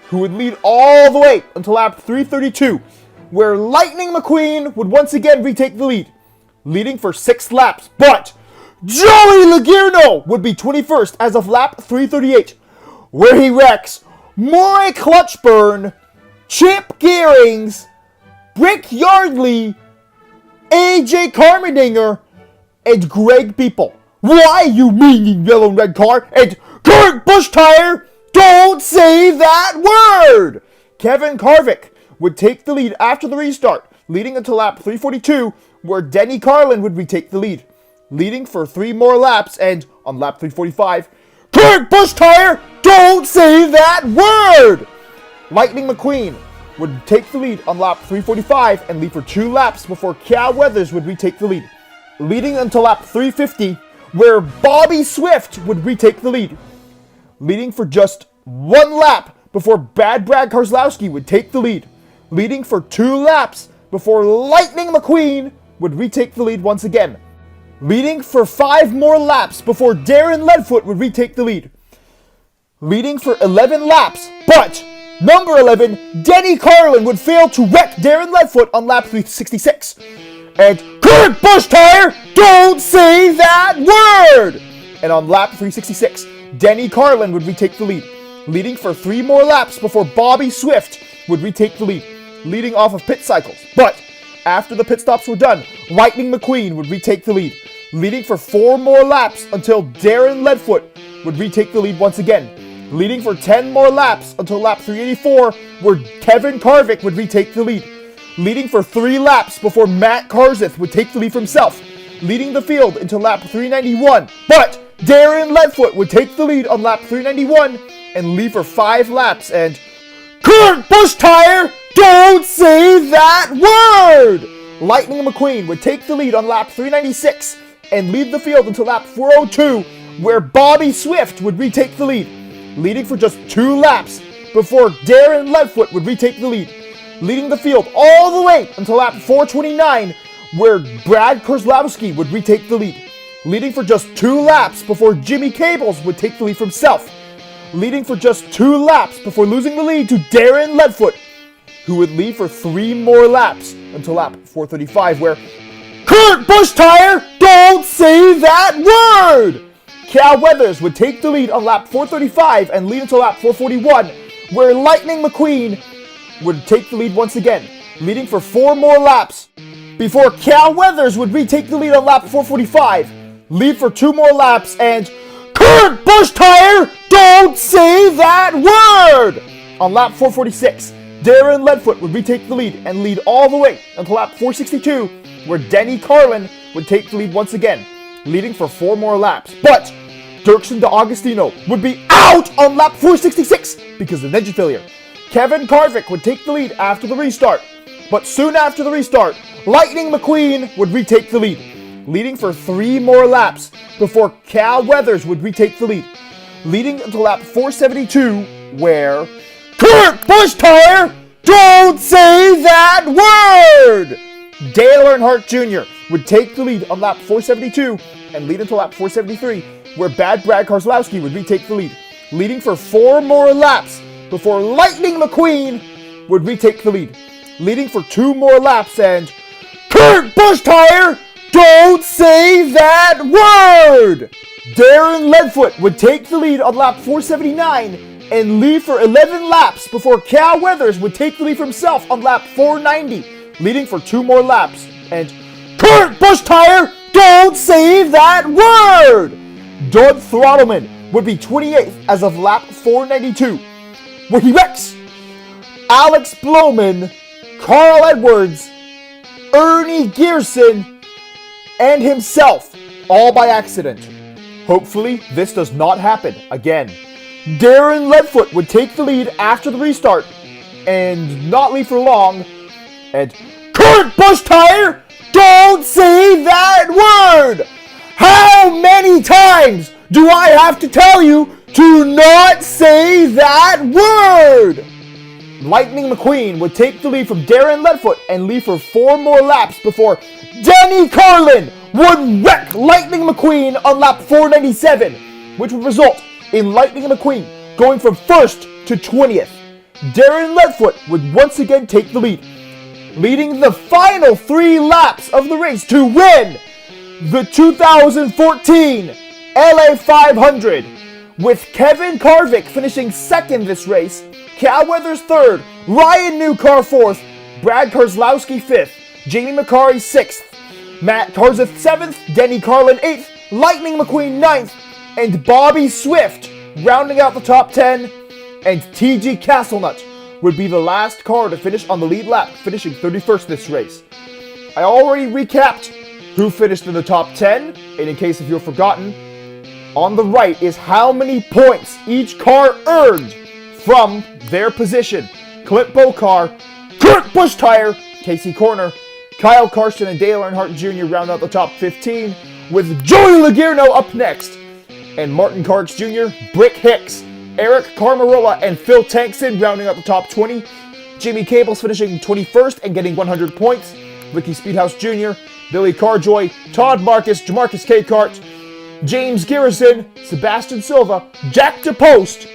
who would lead all the way until lap 332, where Lightning McQueen would once again retake the lead, leading for 6 laps. But Joey Logano would be 21st as of lap 338, where he wrecks Maury Clutchburn, Chip Gearings, Brick Yardley, AJ Carmendinger, and Greg People. Why, you mean yellow and red car? And Kurt Busch Tire, don't say that word! Kevin Harvick would take the lead after the restart, leading until lap 342, where Denny Carlin would retake the lead, leading for 3 more laps, and on lap 345, Kurt Busch Tire, don't say that word! Lightning McQueen would take the lead on lap 345 and lead for 2 laps before Cal Weathers would retake the lead, leading until lap 350, where Bobby Swift would retake the lead, leading for just 1 lap before Bad Brad Keselowski would take the lead, leading for 2 laps before Lightning McQueen would retake the lead once again, leading for 5 more laps before Darren Ledfoot would retake the lead, leading for 11 laps, but number 11, Denny Carlin would fail to wreck Darren Ledfoot on lap 366. And Kurt Busch Tire, don't say that word! And on lap 366, Denny Carlin would retake the lead, leading for 3 more laps before Bobby Swift would retake the lead, leading off of pit cycles. But after the pit stops were done, Lightning McQueen would retake the lead, leading for 4 more laps until Darren Ledfoot would retake the lead once again, leading for 10 more laps until lap 384, where Kevin Harvick would retake the lead, leading for 3 laps before Matt Kenseth would take the lead for himself, leading the field until lap 391. But Darren Ledfoot would take the lead on lap 391 and lead for 5 laps, and Kurt Busch Tire, don't say that word! Lightning McQueen would take the lead on lap 396 and lead the field until lap 402, where Bobby Swift would retake the lead, leading for just 2 laps before Darren Ledfoot would retake the lead, leading the field all the way until lap 429, where Brad Keselowski would retake the lead, leading for just 2 laps before Jimmy Cables would take the lead for himself, leading for just 2 laps before losing the lead to Darren Ledfoot, who would lead for 3 more laps until lap 435, where Kurt Busch Tire, don't say that word! Cal Weathers would take the lead on lap 435 and lead until lap 441, where Lightning McQueen would take the lead once again, leading for 4 more laps before Cal Weathers would retake the lead on lap 445, lead for 2 more laps, and Kurt Busch Tire, don't say that word! On lap 446, Darren Ledfoot would retake the lead and lead all the way until lap 462, where Denny Carlin would take the lead once again, leading for 4 more laps. But Dirksen D'Agostino would be out on lap 466 because of engine failure. Kevin Harvick would take the lead after the restart, but soon after the restart, Lightning McQueen would retake the lead, leading for 3 more laps before Cal Weathers would retake the lead, leading until lap 472, where Kurt Busch Tire, don't say that word! Dale Earnhardt Jr. would take the lead on lap 472 and lead until lap 473, where Bad Brad Keselowski would retake the lead, leading for 4 more laps before Lightning McQueen would retake the lead, leading for 2 more laps, and Kurt Busch Tire, don't say that word! Darren Ledfoot would take the lead on lap 479 and lead for 11 laps before Cal Weathers would take the lead for himself on lap 490, leading for 2 more laps, and Kurt Busch Tire, don't say that word! Doug Throttleman would be 28th as of lap 492, where he wrecks Alex Blowman, Carl Edwards, Ernie Gearson, and himself, all by accident. Hopefully, this does not happen again. Darren Leadfoot would take the lead after the restart and not leave for long. And Kurt Busch-Tire, don't say that word! How many times do I have to tell you to not say that word? Lightning McQueen would take the lead from Darren Leadfoot and leave for 4 more laps before Denny Carlin would wreck Lightning McQueen on lap 497, which would result in Lightning McQueen going from 1st to 20th. Darren Leadfoot would once again take the lead, leading the final 3 laps of the race to win the 2014 LA 500, with Kevin Harvick finishing 2nd this race, Cal Weathers 3rd, Ryan Newcar 4th, Brad Keselowski 5th, Jamie McCarty 6th, Matt Kenseth 7th, Denny Carlin 8th, Lightning McQueen 9th, and Bobby Swift rounding out the top 10, and TG Castlenut would be the last car to finish on the lead lap, finishing 31st this race. I already recapped who finished in the top 10, and in case if you've forgotten, on the right is how many points each car earned from their position. Clint Bokar, Kurt Busch-Tire, Casey Corner, Kyle Carson, and Dale Earnhardt Jr. round out the top 15, with Joey Logano up next, and Martin Truex Jr., Brick Hicks, Eric Carmarola, and Phil Tankson rounding out the top 20. Jimmy Cable's finishing 21st and getting 100 points. Ricky Speedhouse Jr., Billy Carjoy, Todd Marcus, Jamarcus Cakehart, James Garrison, Sebastian Silva, Jack DePost,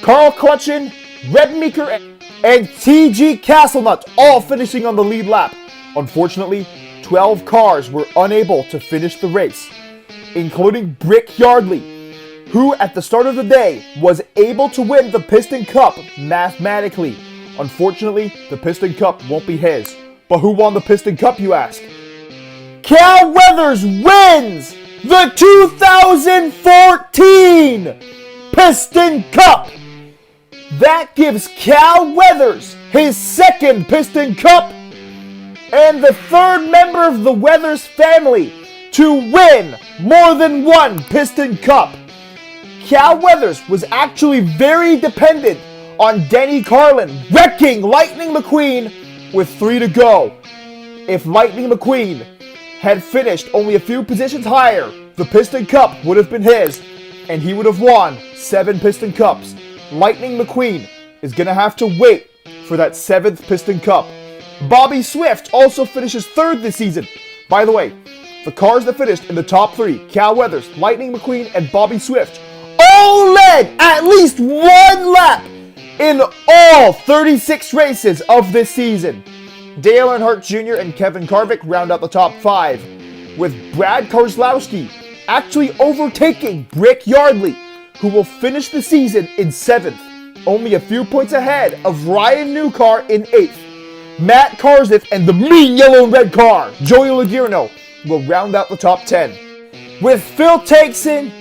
Carl Clutchin, Red Meeker, and TG Castlenut all finishing on the lead lap. Unfortunately, 12 cars were unable to finish the race, including Brick Yardley, who at the start of the day was able to win the Piston Cup mathematically. Unfortunately, the Piston Cup won't be his. But who won the Piston Cup, you ask? Cal Weathers wins the 2014 Piston Cup! That gives Cal Weathers his 2nd Piston Cup and the 3rd member of the Weathers family to win more than one Piston Cup. Cal Weathers was actually very dependent on Denny Carlin wrecking Lightning McQueen with 3 to go. If Lightning McQueen had finished only a few positions higher, the Piston Cup would have been his, and he would have won 7 Piston Cups. Lightning McQueen is going to have to wait for that 7th Piston Cup. Bobby Swift also finishes 3rd this season. By the way, the cars that finished in the top 3, Cal Weathers, Lightning McQueen, and Bobby Swift, all led at least 1 lap in all 36 races of this season. Dale Earnhardt Jr. and Kevin Harvick round out the top 5, with Brad Keselowski actually overtaking Brick Yardley, who will finish the season in 7th, only a few points ahead of Ryan Newcar in 8th. Matt Kenseth and the mean yellow and red car, Joey Logano, will round out the top 10, with Phil Tankson,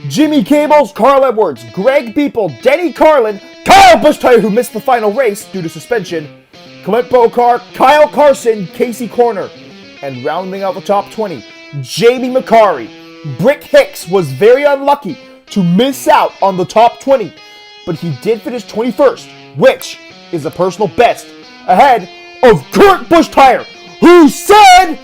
Jimmy Cables, Carl Edwards, Greg Beeple, Denny Carlin, Kyle Busch-Tire, who missed the final race due to suspension, Clint Bokar, Kyle Carson, Casey Corner, and rounding out the top 20, Jamie McCarty. Brick Hicks was very unlucky to miss out on the top 20, but he did finish 21st, which is a personal best, ahead of Kurt Busch-Tire, who said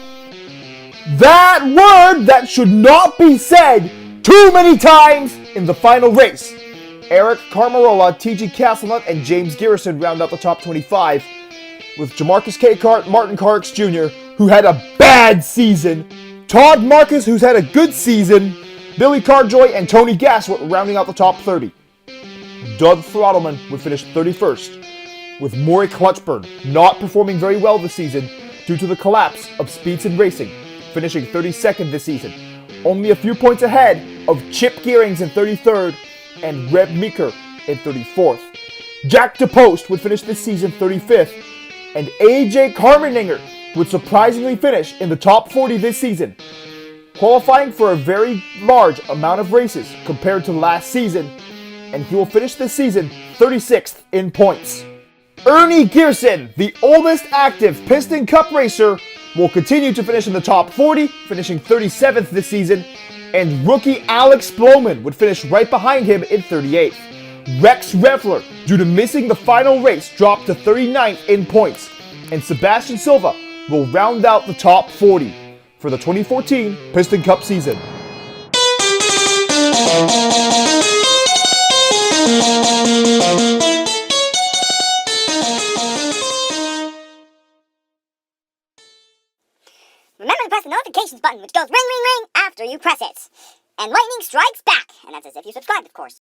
that word that should not be said too many times in the final race. Eric Carmarola, TG Castlenut, and James Garrison round out the top 25, with Jamarcus Cakehart, Martin Truex Jr., who had a bad season, Todd Marcus, who's had a good season, Billy Carjoy, and Tony Gassert rounding out the top 30. Doug Throttleman would finish 31st, with Maury Clutchburn not performing very well this season due to the collapse of Speedson Racing, finishing 32nd this season, only a few points ahead of Chip Gearings in 33rd and Reb Meeker in 34th. Jack DePost would finish this season 35th, and AJ Carmeninger would surprisingly finish in the top 40 this season, qualifying for a very large amount of races compared to last season, and he will finish this season 36th in points. Ernie Gearson, the oldest active Piston Cup racer, will continue to finish in the top 40, finishing 37th this season, and rookie Alex Bloman would finish right behind him in 38th. Rex Revler, due to missing the final race, dropped to 39th in points, and Sebastian Silva will round out the top 40 for the 2014 Piston Cup season. Remember to press the notifications button, which goes ring, ring, ring after you press it. And lightning strikes back, and that's as if you subscribed, of course.